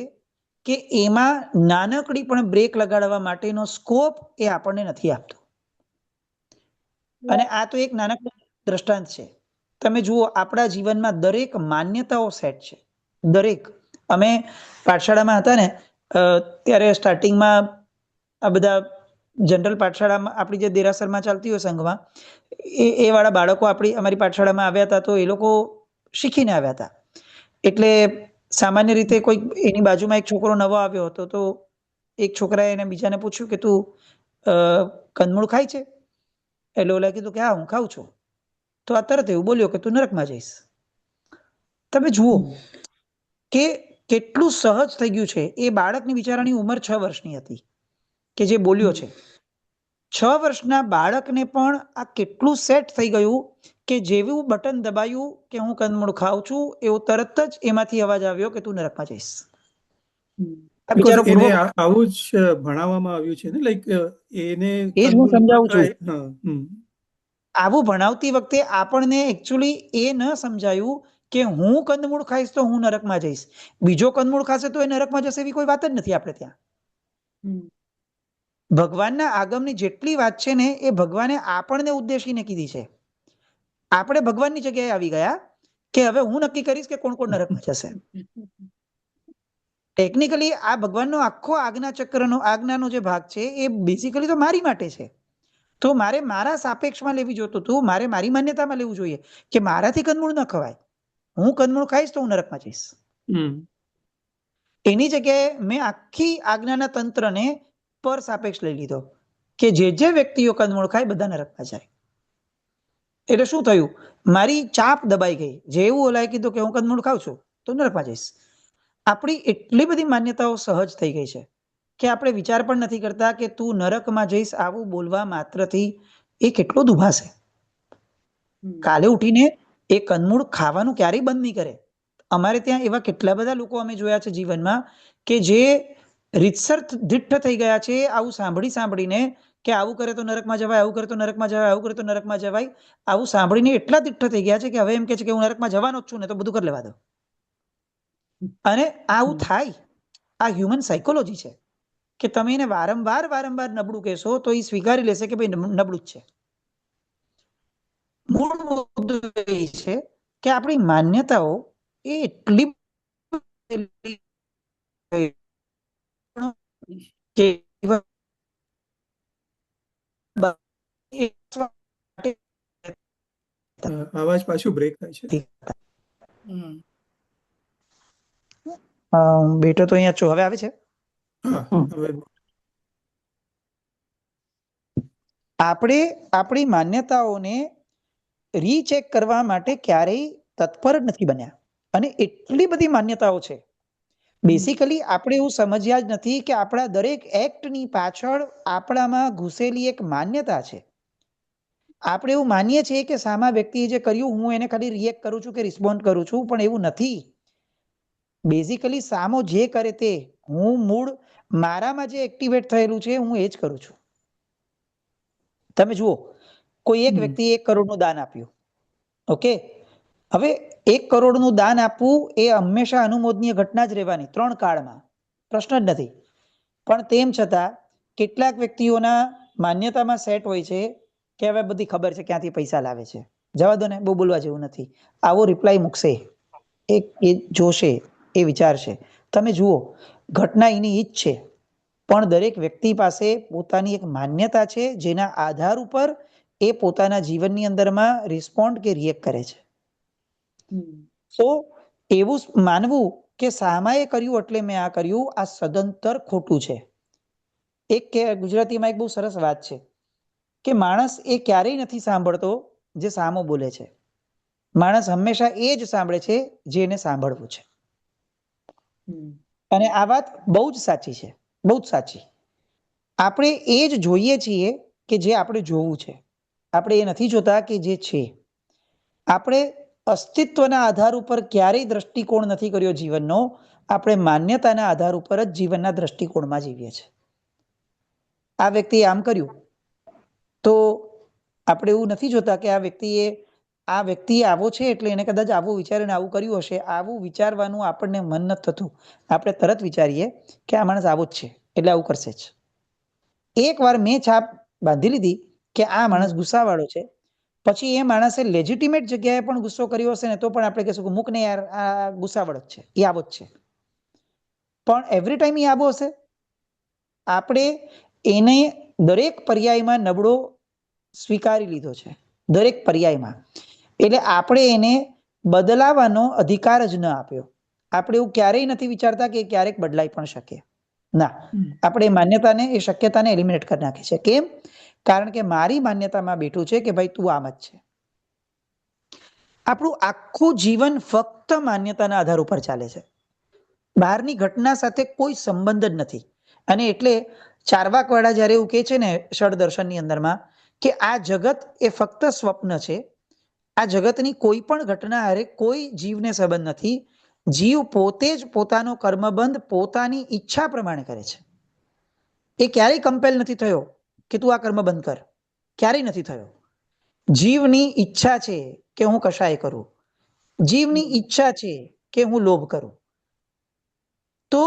કે એમાં નાનકડી પણ બ્રેક લગાડવા માટેનો સ્કોપ એ આપણને નથી આપતો. અને આ તો એક નાનકડું દ્રષ્ટાંત છે. તમે જુઓ આપણા જીવનમાં દરેક માન્યતાઓ સેટ છે, દરેક. અમે પાઠશાળામાં હતા ને ત્યારે સ્ટાર્ટિંગમાં આ બધા જનરલ પાઠશાળામાં આપણી જે દેરાસરમાં ચાલતી હોય સંઘમાં એ વાળા બાળકો અમારી પાઠશાળામાં આવ્યા હતા તો એ લોકો શીખીને આવ્યા હતા. એટલે સામાન્ય રીતે કોઈ એની બાજુમાં એક છોકરો નવો આવ્યો હતો તો એક છોકરાએ એને બીજાને પૂછ્યું કે તું કંદમૂળ ખાય છે? એટલે ઓલા કીધું કે હા હું ખાઉં છું. તો આ તરત એવું બોલ્યો કે તું નરકમાં જઈશ. તમે જુઓ કે કેટલું સહજ થઈ ગયું છે. એ બાળકની બિચારાની ઉંમર 6 વર્ષની હતી કે જે બોલ્યો છે. 6 વર્ષના બાળકને પણ આ કેટલું સેટ થઈ ગયું કે જેવું બટન દબાયું કે હું કંદમૂળ ખાઉં છું, એવો તરત જ એમાંથી અવાજ આવ્યો કે તું નરકમાં જઈશ. આ Because બિચારો એને પૂર્વ આવું જ ભણાવવામાં આવ્યું છે ને, લાઈક એને એ જ હું કંદમૂળ ન સમજાવું છું. ખાય. હા, આવું ભણાવતી વખતે આપણને એકચ્યુઅલી એ ન સમજાયું કે હું કંદમૂળ ખાઈશ તો હું નરકમાં જઈશ. બીજો કંદમૂળ ખાશે તો એ નરકમાં જશે એવી કોઈ વાત જ નથી આપણે ત્યાં. ભગવાનના આગમની જેટલી વાત છે ને એ ભગવાને આપણને ઉદ્દેશીને કીધી છે. આપણે ભગવાનની જગ્યાએ આવી ગયા કે હવે હું નક્કી કરીશ કે કોણ કોણ નરકમાં જશે. ટેકનિકલી આ ભગવાનનો આખો આજ્ઞાનો જે ભાગ છે એ બેસિકલી તો મારી માટે છે. તો મારે મારા સાપેક્ષમાં લેવી જોતું હતું, મારે મારી માન્યતામાં લેવું જોઈએ કે મારાથી કંદમૂળ ન ખવાય, હું કંદમૂળ ખાઈશ તો હું નરકમાં જઈશ. એની જગ્યાએ મેં આખી આજ્ઞાના તંત્રને પર સાપેક્ષ લઈ લીધો કે જે વ્યક્તિઓ કંદમૂળ ખાય બધા નરકમાં જાય. એટલે શું થયું, મારી ચાપ દબાઈ ગઈ. જેવું ઓલાએ કીધું કે હું કંદમૂળ ખાઉં છું તો નરકમાં જઈશ. આપણી એટલી બધી માન્યતાઓ સહજ થઈ ગઈ છે કે આપણે વિચાર પણ નથી કરતા કે તું નરકમાં જઈશ આવું બોલવા માત્રથી એ કેટલો દુભાશે. કાલે ઉઠીને એ કંદમૂળ ખાવાનું ક્યારેય બંધ નહીં કરે. અમારે ત્યાં એવા કેટલા બધા લોકો અમે જોયા છે જીવનમાં કે જે રીતસર દિઠ્ઠ થઈ ગયા છે આવું સાંભળીને કે આવું કરે તો નરકમાં જવાય, આવું કરે તો નરકમાં જવાય, આવું કરે તો નરકમાં જવાય. આવું સાંભળીને એટલા દિઠ્ઠ થઈ ગયા છે કે હવે એમ કે છે કે હું નરકમાં જવાનો જ છું ને તો બધું કરી લેવા દો. અને આવું થાય, આ હ્યુમન સાયકોલોજી છે કે તમે એને વારંવાર નબળું કહેશો તો એ સ્વીકારી લેશે કે ભાઈ નબળું જ છે. મૂળ મુદ્દો એ છે કે આપણી માન્યતાઓ એ એટલી કે અવાજ પાછું બ્રેક થાય છે. બેટો તો અહીંયા છો, હવે આવે છે. હા, હવે આપણે આપણી માન્યતાઓને રીચેક કરવા માટે ક્યારેય તત્પર નથી બન્યા. અને એટલી બધી માન્યતાઓ છે. બેસિકલી આપણે એવું સમજ્યા જ નથી કે આપણા દરેક એક્ટની પાછળ આપણામાં ઘૂસેલી એક માન્યતા છે. આપણે એવું માનીએ છીએ કે સામા વ્યક્તિએ જે કર્યું હું એને ખાલી રિએક્ટ કરું છું કે રિસ્પોન્ડ કરું છું, પણ એવું નથી. બેઝિકલી સામો જે કરે તે હું મૂળ મારામાં જે એક્ટિવેટ થયેલું છે હું એ જ કરું છું. તમે જુઓ, કોઈ એક વ્યક્તિ 1 કરોડનું દાન આપ્યું, ઓકે. હવે 1 કરોડનું દાન આપવું એ હંમેશા અનુમોદનીય ઘટના જ રહેવાની 3 કાળમાં, પ્રશ્ન જ નથી. પણ તેમ છતાં કેટલાક વ્યક્તિઓના માન્યતામાં સેટ હોય છે કે હવે બધી ખબર છે ક્યાંથી પૈસા લાવે છે, જવા દો ને, બહુ બોલવા જેવું નથી. આવો રિપ્લાય મૂકશે, એ જોશે, એ વિચારશે. તમે જુઓ, ઘટના એની ઈ જ છે, પણ દરેક વ્યક્તિ પાસે પોતાની એક માન્યતા છે જેના આધાર ઉપર એ પોતાના જીવનની અંદરમાં રિસ્પોન્ડ કે રિએક્ટ કરે છે. તો એવું માનવું કે સામાએ કર્યું એટલે મેં આ કર્યું, આ સદંતર ખોટું છે. એક કે ગુજરાતીમાં એક બહુ સરસ વાત છે કે માણસ એ ક્યારેય નથી સાંભળતો જે સામો બોલે છે. માણસ હંમેશા એ જ સાંભળે છે જે એને સાંભળવું છે. અને આ વાત બહુ જ સાચી છે, બહુ જ સાચી. આપણે એ જ જોઈએ છીએ કે જે આપણે જોવું છે. આપણે એ નથી જોતા કે જે છે. આપણે અસ્તિત્વના આધાર ઉપર ક્યારેય દ્રષ્ટિકોણ નથી કર્યો જીવનનો. આપણે માન્યતાના આધાર ઉપર જ જીવનના દ્રષ્ટિકોણમાં જીવીએ છીએ. આ વ્યક્તિએ આમ કર્યું તો આપણે એવું નથી જોતા કે આ વ્યક્તિ આવો છે એટલે એને કદાચ આવું વિચારીને આવું કર્યું હશે. આવું વિચારવાનું આપણને મન નથી થતું. આપણે તરત વિચારીએ કે આ માણસ આવો જ છે એટલે આવું કરશે જ. એકવાર મેં છાપ બાંધી લીધી કે આ માણસ ગુસ્સાવાળો છે, પછી એ માણસે લેજિટિમેટ જગ્યાએ પણ ગુસ્સો કર્યો હશે ને તો પણ આપણે કહીશું કે મૂક ને યાર, આ ગુસ્સાવાળો જ છે, એ આવો જ છે. પણ એવરી ટાઈમ એ આવો હશે? આપણે એને દરેક પર્યાયમાં નબળો સ્વીકારી લીધો છે, દરેક પર્યાયમાં. એટલે આપણે એને બદલાવાનો અધિકાર જ ન આપ્યો. આપણે એવું ક્યારેય નથી વિચારતા કે ક્યારેક બદલાઈ પણ શકે. ના, આપણે એ માન્યતાને, એ શક્યતાને એલિમિનેટ કરી નાખી છે. કેમ? કારણ કે મારી માન્યતામાં બેઠું છે કે ભાઈ તું આમ જ છે. આપણું આખું જીવન ફક્ત માન્યતાના આધાર ઉપર ચાલે છે. બહારની ઘટના સાથે કોઈ સંબંધ જ નથી. અને એટલે ચાર્વાકવાળા જ્યારે એવું કહે છે ને ષડદર્શનની અંદરમાં કે આ જગત એ ફક્ત સ્વપ્ન છે, આ જગતની કોઈ પણ ઘટના હારે કોઈ જીવને સંબંધ નથી. જીવ પોતે જ પોતાનો કર્મબંધ પોતાની ઈચ્છા પ્રમાણે કરે છે. એ ક્યારેય કમ્પેલ નથી થયો કે તું આ કર્મ બંધ કર, ક્યારેય નથી થયો. જીવની ઈચ્છા છે કે હું કશાય કરું, જીવની ઈચ્છા છે કે હું લોભ કરું. તો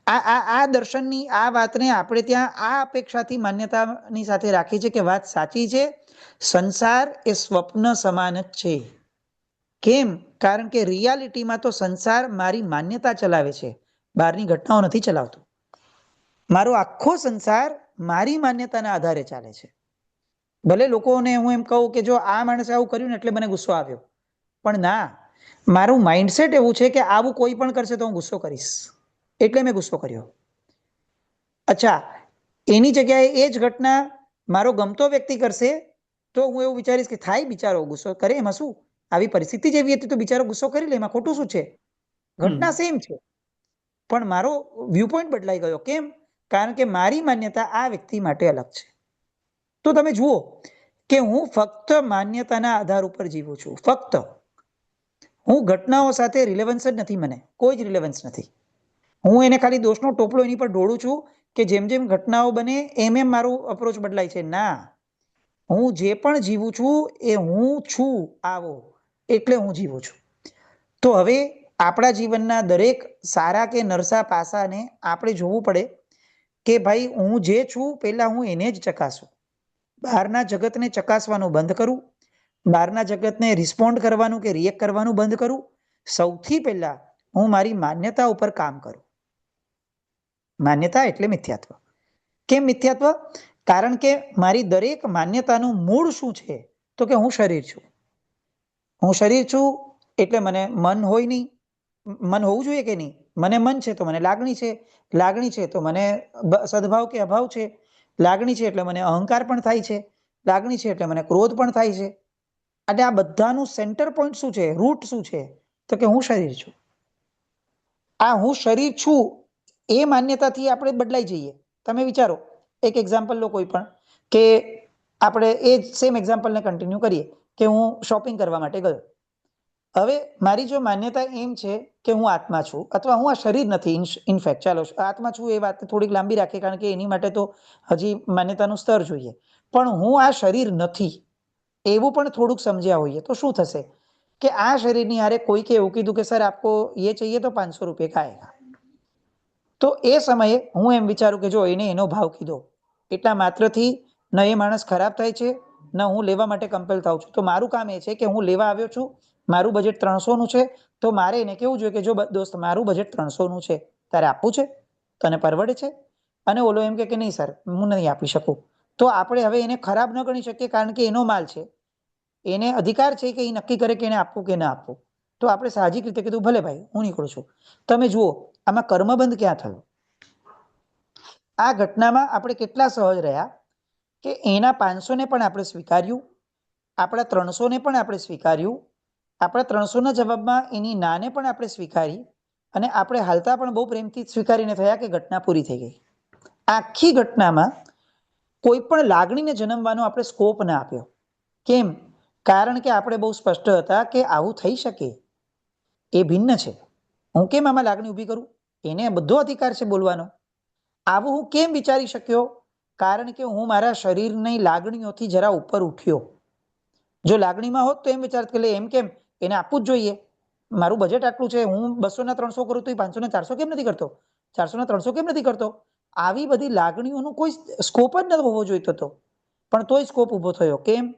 આ દર્શનની આ વાતને આપણે ત્યાં આ અપેક્ષાથી માન્યતાની સાથે રાખી છે કે વાત સાચી છે, સંસાર એ સ્વપ્ન સમાન જ છે. કેમ? કારણ કે રિયાલિટીમાં તો સંસાર મારી માન્યતા ચલાવે છે, બહારની ઘટનાઓ નથી ચલાવતું. મારો આખો સંસાર મારી માન્યતાના આધારે ચાલે છે. ભલે લોકોને હું એમ કહું કે જો આ માણસે આવું કર્યું ને એટલે મને ગુસ્સો આવ્યો, પણ ના, મારું માઇન્ડસેટ એવું છે કે આવું કોઈ પણ કરશે તો હું ગુસ્સો કરીશ, એટલે મેં ગુસ્સો કર્યો. અચ્છા, એની જગ્યાએ એ જ ઘટના મારો ગમતો વ્યક્તિ કરશે તો હું એવું વિચારીશ કે થાય બિચારો ગુસ્સો કરે, એમાં શું, આવી પરિસ્થિતિ જેવી હતી તો બિચારો ગુસ્સો કરી લે, એમાં ખોટું શું છે? ઘટના સેમ છે, પણ મારો વ્યૂ પોઈન્ટ બદલાઈ ગયો. કેમ? કારણ કે મારી માન્યતા આ વ્યક્તિ માટે અલગ છે. તો તમે જુઓ કે હું ફક્ત માન્યતાના આધાર ઉપર જીવું છું. ફક્ત હું ઘટનાઓ સાથે રિલેવન્સ જ નથી, મને કોઈ જ રિલેવન્સ નથી. હું એને ખાલી દોષનો ટોપલો એની પર ઢોળું છું કે જેમ જેમ ઘટનાઓ બને એમ એમ મારું અપ્રોચ બદલાય છે. ના, હું જે પણ જીવું છું એ હું છું આવો, એટલે હું જીવું છું. તો હવે આપણા જીવનના દરેક સારા કે નરસા પાસાને આપણે જોવું પડે કે ભાઈ હું જે છું પહેલા હું એને જ ચકાસું, બહારના જગતને ચકાસવાનું બંધ કરું, બહારના જગતને રિસ્પોન્ડ કરવાનું કે રિએક્ટ કરવાનું બંધ કરું. સૌથી પહેલા હું મારી માન્યતા ઉપર કામ કરું. માન્યતા એટલે મિથ્યાત્વ. કેમ મિથ્યાત્વ? કારણ કે મારી દરેક માન્યતાનું મૂળ શું છે? તો કે હું શરીર છું. હું શરીર છું એટલે મને મન હોય નહીં, મન હોવું જોઈએ કે નહીં? મને મન છે તો મને લાગણી છે, લાગણી છે તો મને સદભાવ કે અભાવ છે, લાગણી છે એટલે મને અહંકાર પણ થાય છે, લાગણી છે એટલે મને ક્રોધ પણ થાય છે. અને આ બધાનું સેન્ટર પોઈન્ટ શું છે, રૂટ શું છે? તો કે હું શરીર છું. આ હું શરીર છું એ માન્યતાથી આપણે બદલાઈ જઈએ. તમે વિચારો, એક એક્ઝામ્પલ લો કોઈ પણ, કે આપણે એ સેમ એક્ઝામ્પલને કન્ટિન્યુ કરીએ કે હું શોપિંગ કરવા માટે ગયો. હવે મારી જો માન્યતા એમ છે કે હું આત્મા છું અથવા હું આ શરીર નથી, ઇનફેક્ટ ચાલો આત્મા છું એ વાત થોડીક લાંબી રાખીએ કારણ કે એની માટે તો હજી માન્યતાનું સ્તર જોઈએ, પણ હું આ શરીર નથી એવું પણ થોડુંક સમજ્યા હોઈએ તો શું થશે કે આ શરીરની હારે કોઈકે એવું કીધું કે સર આપકો ये चाहिए तो 500 રૂપિયા का आएगा. તો એ સમયે હું એમ વિચારું કે જો એને એનો ભાવ કીધો એટલા માત્રથી ન એ માણસ ખરાબ થાય છે ન હું લેવા માટે કમ્પેલ થાઉં છું. તો મારું કામ એ છે કે હું લેવા આવ્યો છું, મારું બજેટ 300 નું છે, તો મારે એને કેવું જોઈએ કે જો દોસ્ત મારું બજેટ 300 નું છે, તારે આપવું છે, તને પરવડે છે? અને ઓલો એમ કે નહીં સર હું નહીં આપી શકું. તો આપણે હવે એને ખરાબ ન ગણી શકીએ કારણ કે એનો માલ છે, એને અધિકાર છે કે એ નક્કી કરે કે એને આપવું કે ના આપવું. તો આપણે સાહજિક રીતે કીધું ભલે ભાઈ હું નીકળું છું. તમે જુઓ આમાં કર્મબંધ ક્યાં થયો? આ ઘટનામાં આપણે કેટલા સહજ રહ્યા કે એના 500 ને પણ આપણે સ્વીકાર્યું, આપણા 300 ને પણ આપણે સ્વીકાર્યું, આપણા 300 ના જવાબમાં એની નાને પણ આપણે સ્વીકારી, અને આપણે હાલતા પણ બહુ પ્રેમથી સ્વીકારીને થયા કે ઘટના પૂરી થઈ ગઈ. આખી ઘટનામાં કોઈ પણ લાગણીને જન્મવાનો આપણે સ્કોપ ના આપ્યો. કેમ? કારણ કે આપણે બહુ સ્પષ્ટ હતા કે આવું થઈ શકે, એ ભિન્ન છે. હું કેમ આમાં લાગણી ઊભી કરું? એને બધો અધિકાર છે બોલવાનો. આવું હું કેમ વિચારી શક્યો? કારણ કે હું મારા શરીરની લાગણીઓથી જરા ઉપર ઉઠ્યો. જો લાગણીમાં હોત તો એમ વિચારત કે એમ કેમ, એને આપવું જ જોઈએ, મારું બજેટ આટલું છે, હું 200 ના 300 કરું તો 500 ના 400 કેમ નથી કરતો, 400 ના 300 કેમ નથી કરતો? આવી બધી લાગણીઓનો કોઈ સ્કોપ જ ન હોવો જોઈતો હતો, પણ તોય સ્કોપ ઊભો થયો. કેમ?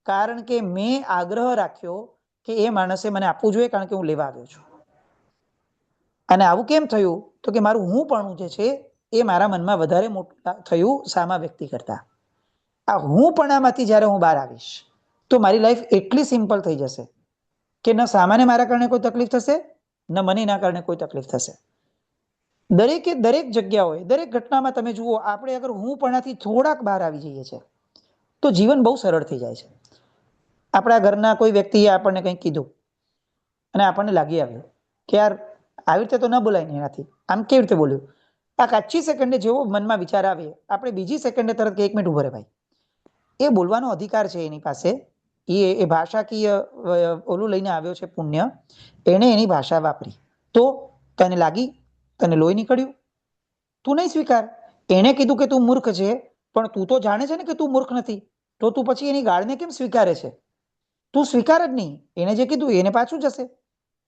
કારણ કે મેં આગ્રહ રાખ્યો કે એ માણસે મને આપવું જોઈએ કારણ કે હું લેવા આવ્યો છું. અને આવું કેમ થયું? તો કે મારું હું પણ જે છે એ મારા મનમાં વધારે મોટું થયું સામા વ્યક્તિ કરતા. આ હું પણામાંથી જ્યારે હું બહાર આવીશ તો મારી લાઈફ એટલી સિમ્પલ થઈ જશે કે ન સામાને મારા કારણે કોઈ તકલીફ થશે, ન મને એના કારણે કોઈ તકલીફ થશે. દરેકે દરેક જગ્યાઓએ દરેક ઘટનામાં તમે જુઓ, આપણે અગર હું પણાથી થોડાક બહાર આવી જઈએ છીએ તો જીવન બહુ સરળ થઈ જાય છે. આપણા ઘરના કોઈ વ્યક્તિએ આપણને કંઈક કીધું, અને આપણને લાગી આવ્યું કે યાર આવી રીતે તો ન બોલાય ને એનાથી, આમ કેવી રીતે બોલ્યું. આ કાચી સેકન્ડે જેવો મનમાં વિચાર આવે, આપણે બીજી સેકન્ડે તરત કે 1 મિનિટ ઉભો રહે ભાઈ, એ બોલવાનો અધિકાર છે એની પાસે. એ ભાષાકીય ઓલું લઈને આવ્યો છે પુણ્ય, એણે એની ભાષા વાપરી. તો તને લાગી, તને લોહી નીકળ્યું, તું નહીં સ્વીકાર. એણે કીધું કે તું મૂર્ખ છે, પણ તું તો જાણે છે ને કે તું મૂર્ખ નથી, તો તું પછી એની ગાળને કેમ સ્વીકારે છે? તું સ્વીકાર જ નહીં. એને જે કીધું એને પાછું જશે,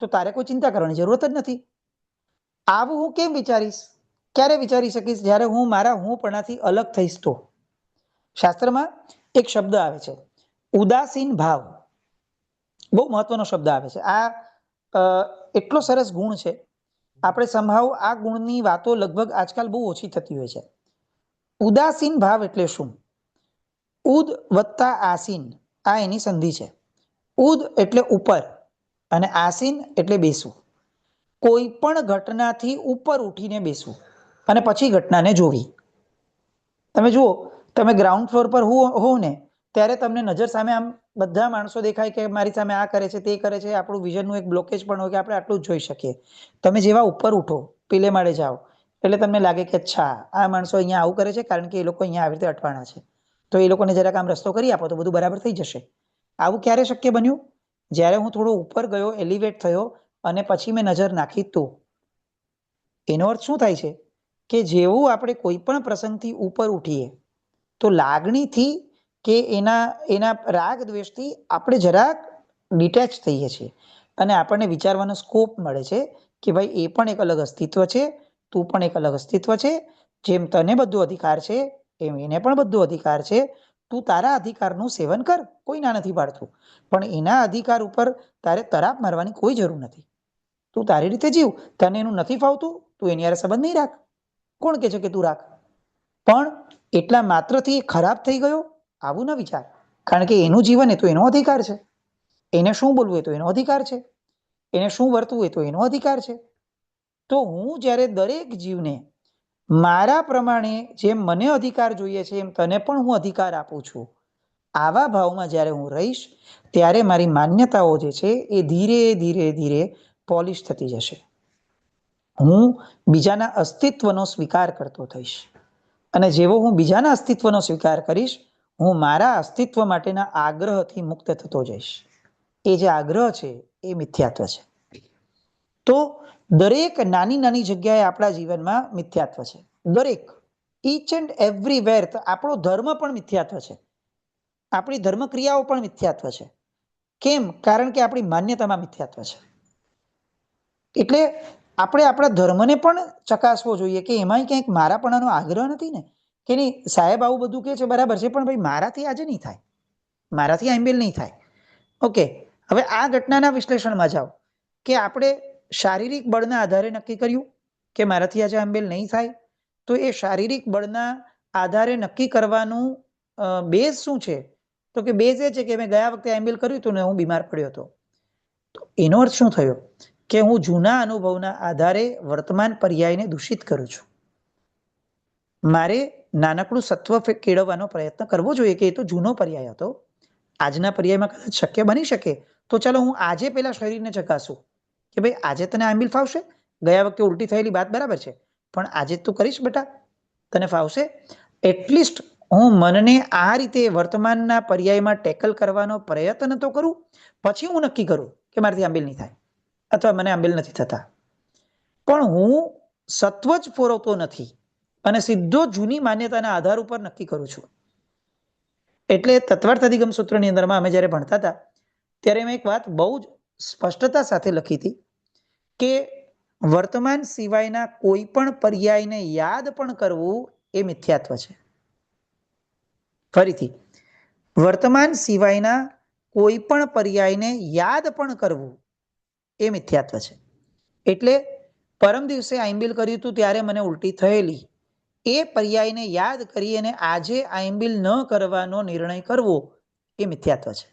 તો તારે કોઈ ચિંતા કરવાની જરૂરત જ નથી. આવું હું કેમ વિચારીશ? ક્યારે વિચારી શકીશ? જ્યારે હું મારા હુંપણાથી અલગ થઈશ તો. શાસ્ત્રમાં એક શબ્દ આવે છે, ઉદાસીન ભાવ. બહુ મહત્વનો શબ્દ આવે છે આ. એટલો સરસ ગુણ છે. આપણે સંભાવ આ ગુણની વાતો લગભગ આજકાલ બહુ ઓછી થતી હોય છે. ઉદાસીન ભાવ એટલે શું? ઉદ વત્તા આસીન, આ એની સંધિ છે. ઉદ એટલે ઉપર અને આસીન એટલે બેસવું. કોઈ પણ ઘટનાથી ઉપર ઉઠીને બેસવું અને પછી ઘટનાને જોવી. તમે જુઓ, તમે ગ્રાઉન્ડ ફ્લોર પર હો ને, ત્યારે તમને નજર સામે આમ બધા માણસો દેખાય કે મારી સામે આ કરે છે, તે કરે છે. આપણું વિઝનનું એક બ્લોકેજ પણ હોય કે આપણે આટલું જ જોઈ શકીએ. તમે જેવા ઉપર ઉઠો, પેલે માળે જાઓ, એટલે તમને લાગે કે અચ્છા આ માણસો અહીંયા આવું કરે છે કારણ કે એ લોકો અહીંયા આવી રીતે અટવાણા છે, તો એ લોકોને જરાક આમ રસ્તો કરી આપો તો બધું બરાબર થઈ જશે. આવું ક્યારે શક્ય બન્યું? જ્યારે હું થોડો ઉપર ગયો, એલિવેટ થયો અને પછી મેં નજર નાખી તો. એનો અર્થ શું થાય છે કે જેવું આપણે કોઈ પણ પ્રસંગથી ઉપર ઉઠીએ તો લાગણીથી કે એના રાગ દ્વેષથી આપણે જરાક ડિટેચ થઈએ છીએ અને આપણને વિચારવાનો સ્કોપ મળે છે કે ભાઈ એ પણ એક અલગ અસ્તિત્વ છે, તું પણ એક અલગ અસ્તિત્વ છે. જેમ તને બધો અધિકાર છે એમ એને પણ બધો અધિકાર છે. તું તારા અધિકારનું સેવન કર, કોઈ ના નથી પાડતું, પણ એના અધિકાર ઉપર તારે તરાપ મારવાની કોઈ જરૂર નથી. તું તારી રીતે જીવ. તને એનું નથી ફાવતું, તું એની હારે સંબંધ નહીં રાખ. કોણ કે છે કે તું રાખ? પણ એટલા માત્રથી ખરાબ થઈ ગયો આવું ન વિચાર, કારણ કે એનું જીવન એ તો એનો અધિકાર છે. એને શું બોલવું એ તો એનો અધિકાર છે, એને શું વર્તવું એ તો એનો અધિકાર છે. તો હું જ્યારે દરેક જીવને મારા પ્રમાણે જેમ મને અધિકાર જોઈએ છે એમ તને પણ હું અધિકાર આપું છું, આવા ભાવમાં જ્યારે હું રહીશ ત્યારે મારી માન્યતાઓ જે છે એ ધીરે ધીરે ધીરે પોલિશ થતી જશે. હું બીજાના અસ્તિત્વનો સ્વીકાર કરતો થઈશ અને જેવો હું બીજાના અસ્તિત્વનો સ્વીકાર કરીશ, હું મારા અસ્તિત્વ માટેના આગ્રહથી મુક્ત થતો જઈશ. એ જે આગ્રહ છે એ મિથ્યાત્વ છે. તો દરેક નાની નાની જગ્યાએ આપણા જીવનમાં મિથ્યાત્વ છે. દરેક, ઈચ એન્ડ એવરીવેર. આપણો ધર્મ પણ મિથ્યાત્વ છે, આપણી ધર્મક્રિયાઓ પણ મિથ્યાત્વ છે. કેમ? કારણ કે આપણી માન્યતામાં મિથ્યાત્વ છે. એટલે આપણે આપણા ધર્મને પણ ચકાસવો જોઈએ કે એમાંય ક્યાંક મારાપણાનો આગ્રહ નથી ને, કે નહીં સાહેબ આવું બધું કે છે બરાબર છે, પણ ભાઈ મારાથી આજે નહીં થાય, મારાથી આંબેલ નહીં થાય. ઓકે, હવે આ ઘટનાના વિશ્લેષણમાં જાઓ કે આપણે શારીરિક બળના આધારે નક્કી કર્યું કે મારાથી આજે આંબેલ નહીં થાય. તો એ શારીરિક બળના આધારે નક્કી કરવાનું બેઝ શું છે? તો કે બેઝ એ છે કે મેં ગયા વખતે આંબેલ કર્યું હતું ને હું બીમાર પડ્યો હતો. તો એનો અર્થ શું થયો કે હું જૂના અનુભવના આધારે વર્તમાન પર્યાયને દૂષિત કરું છું. મારે નાનકડું સત્વ કેળવવાનો પ્રયત્ન કરવો જોઈએ કે એ તો જૂનો પર્યાય હતો, આજના પર્યાયમાં કદાચ શક્ય બની શકે. તો ચાલો હું આજે પેલા શરીરને ચકાસું કે ભાઈ આજે તને આંબીલ ફાવશે? ગયા વખતે ઉલટી થયેલી વાત બરાબર છે, પણ આજે તું કરીશ બેટા, તને ફાવશે? એટલીસ્ટ હું મનને આ રીતે વર્તમાનના પર્યાયમાં ટેકલ કરવાનો પ્રયત્ન તો કરું, પછી હું નક્કી કરું કે મારાથી આંબેલ નહીં થાય અથવા મને આંબેલ નથી થતા. પણ હું સત્વ જ ફોરવતો નથી અને સીધો જૂની માન્યતાના આધાર ઉપર નક્કી કરું છું. એટલે તત્વાર્થ અધિગમ સૂત્રની અંદરમાં અમે જ્યારે ભણતા હતા ત્યારે મેં એક વાત બહુ જ સ્પષ્ટતા સાથે લખી હતી કે વર્તમાન સિવાયના કોઈ પણ પર્યાયને યાદ પણ કરવું એ મિથ્યાત્વ છે. ફરીથી, વર્તમાન સિવાયના કોઈ પણ પર્યાયને યાદ પણ કરવું એ મિથ્યાત્વ છે. એટલે પરમ દિવસે આંબીલ કર્યું હતું ત્યારે મને ઉલટી થયેલી, એ પર્યાયને યાદ કરી અને આજે આંબીલ ન કરવાનો નિર્ણય કરવો એ મિથ્યાત્વ છે.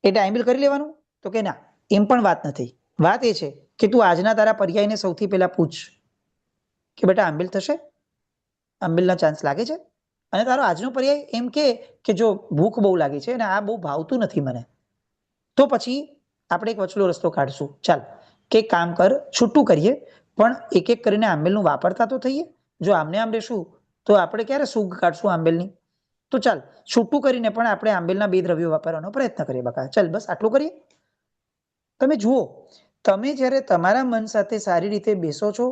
એટલે આંબીલ કરી લેવાનું? તો કે ના, એમ પણ વાત નથી. વાત એ છે કે તું આજના તારા પર્યાયને સૌથી પહેલા પૂછ કે બેટા આંબીલ થશે? આંબીલના ચાન્સ લાગે છે? અને તારો આજનો પર્યાય એમ કે જો ભૂખ બહુ લાગી છે અને આ બહુ ભાવતું નથી મને, તો પછી આપણે એક વચલો રસ્તો કાઢશું. ચાલ કે કામ કર, છૂટું કરીએ, પણ એક એક કરીને આંબેલનું વાપરતા તો થઈએ. જો આમને આમ રહેશું તો આપણે ક્યારે સુગ કાઢશું આંબેલની? તો ચાલ છૂટું કરીને પણ આપણે આંબેલના 2 દ્રવ્યો વાપરવાનો પ્રયત્ન કરીએ. બકા ચાલ બસ આટલું કરીએ. તમે જુઓ, તમે જ્યારે તમારા મન સાથે સારી રીતે બેસો છો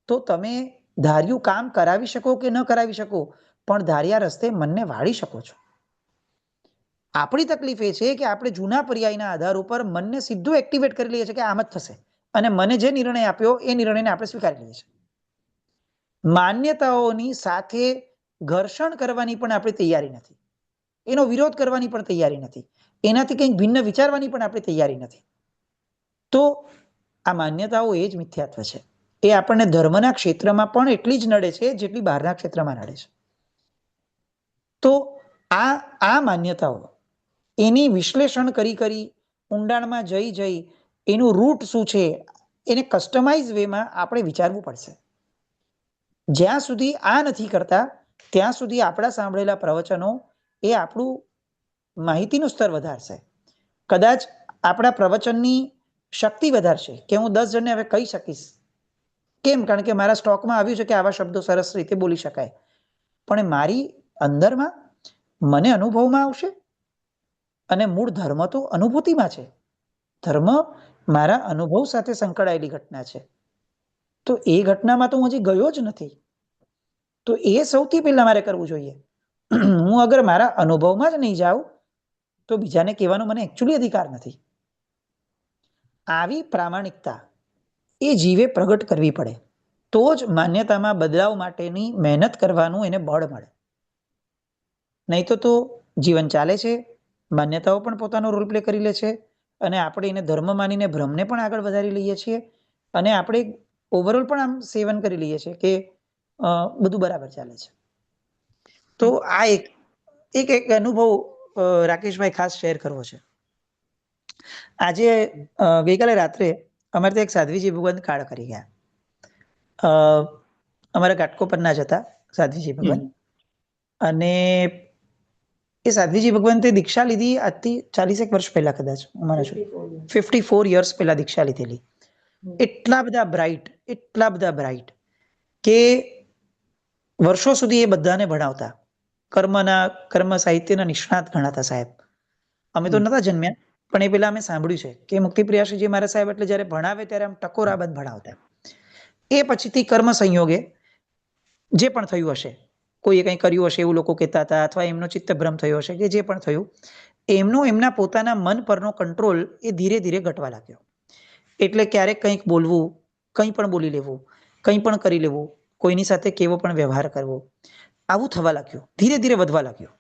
તો તમે ધાર્યું કામ કરાવી શકો કે ન કરાવી શકો, પણ ધાર્યા રસ્તે મનને વાળી શકો છો. આપણી તકલીફ એ છે કે આપણે જૂના પર્યાયના આધાર ઉપર મનને સીધું એક્ટિવેટ કરી લઈએ છીએ કે આમ જ થશે, અને મને જે નિર્ણય આપ્યો એ નિર્ણયને આપણે સ્વીકારી લઈએ છીએ. માન્યતાઓની સાથે ઘર્ષણ કરવાની પણ આપણી તૈયારી નથી, એનો વિરોધ કરવાની પણ તૈયારી નથી, એનાથી કંઈક ભિન્ન વિચારવાની પણ આપણી તૈયારી નથી. તો આ માન્યતાઓ એ જ મિથ્યાત્વ છે. એ આપણને ધર્મના ક્ષેત્રમાં પણ એટલી જ નડે છે જેટલી બહારના ક્ષેત્રમાં નડે છે. તો આ માન્યતાઓ એની વિશ્લેષણ કરી ઊંડાણમાં જઈ એનું રૂટ શું છે એને કસ્ટમાઇઝ વેમાં આપણે વિચારવું પડશે. જ્યાં સુધી આ નથી કરતા ત્યાં સુધી આપણા સાંભળેલા પ્રવચનો એ આપણું માહિતીનું સ્તર વધારશે, કદાચ આપણા પ્રવચનની શક્તિ વધારશે કે હું 10 જણને હવે કહી શકીશ. કેમ? કારણ કે મારા સ્ટોકમાં આવ્યું છે કે આવા શબ્દો સરસ રીતે બોલી શકાય. પણ મારી અંદરમાં મને અનુભવમાં આવશે, અને મૂળ ધર્મ તો અનુભૂતિમાં છે. ધર્મ મારા અનુભવ સાથે સંકળાયેલી ઘટના છે. તો એ ઘટનામાં તો હું હજી ગયો જ નથી. તો એ સૌથી પહેલા મારે કરવું જોઈએ. હું અગર મારા અનુભવમાં જ નહીં જાઉં તો બીજાને કહેવાનો મને એકચ્યુઅલી અધિકાર નથી. આવી પ્રામાણિકતા એ જીવે પ્રગટ કરવી પડે, તો જ માન્યતામાં બદલાવ માટેની મહેનત કરવાનું એને બળ મળે. નહીં તો જીવન ચાલે છે, માન્યતાઓ પણ પોતાનો રોલ પ્લે કરી લે છે, અને આપણે એને ધર્મ માનીને ભ્રમને પણ આગળ વધારી લઈએ છીએ, અને આપણે ઓવરઓલ પણ આમ સેવન કરી લઈએ છીએ કે બધું બરાબર ચાલે છે. તો આ એક અનુભવ રાકેશભાઈ ખાસ શેર કરવો છે. આજે ગઈકાલે રાત્રે અમારે ત્યાં એક સાધ્વીજી ભગવાન કાળ કરી ગયા. અમારા ઘાટકોપરના જ હતા સાધ્વીજી ભગવાન, અને એ સાધ્વીજી ભગવાન તે દીક્ષા લીધી આજથી 40 વર્ષ પહેલા, કદાચ 54 યર્સ પહેલા દીક્ષા લીધેલી. એટલા બધા બ્રાઇટ કે વર્ષો સુધી એ બધાને ભણાવતા, કર્મ સાહિત્યના નિષ્ણાત ગણાતા સાહેબ. અમે તો નતા જન્મ્યા, પણ એ પેલા અમે સાંભળ્યું છે કે મુક્તિપ્રિયાશ્રીજી મારા સાહેબ એટલે જયારે ભણાવે ત્યારે આમ ટકોરાબંધ ભણાવતા. એ પછીથી કર્મ સંયોગે જે પણ થયું હશે, કોઈએ કંઈ કર્યું હશે એવું લોકો કહેતા હતા, અથવા એમનો ચિત્તભ્રમ થયો હશે કે જે પણ થયું, એમના પોતાના મન પરનો કંટ્રોલ એ ધીરે ધીરે ઘટવા લાગ્યો. એટલે ક્યારેક કંઈક બોલવું, કંઈ પણ બોલી લેવું, કંઈ પણ કરી લેવું, કોઈની સાથે કેવો પણ વ્યવહાર કરવો, આવું થવા લાગ્યું, ધીરે ધીરે વધવા લાગ્યું.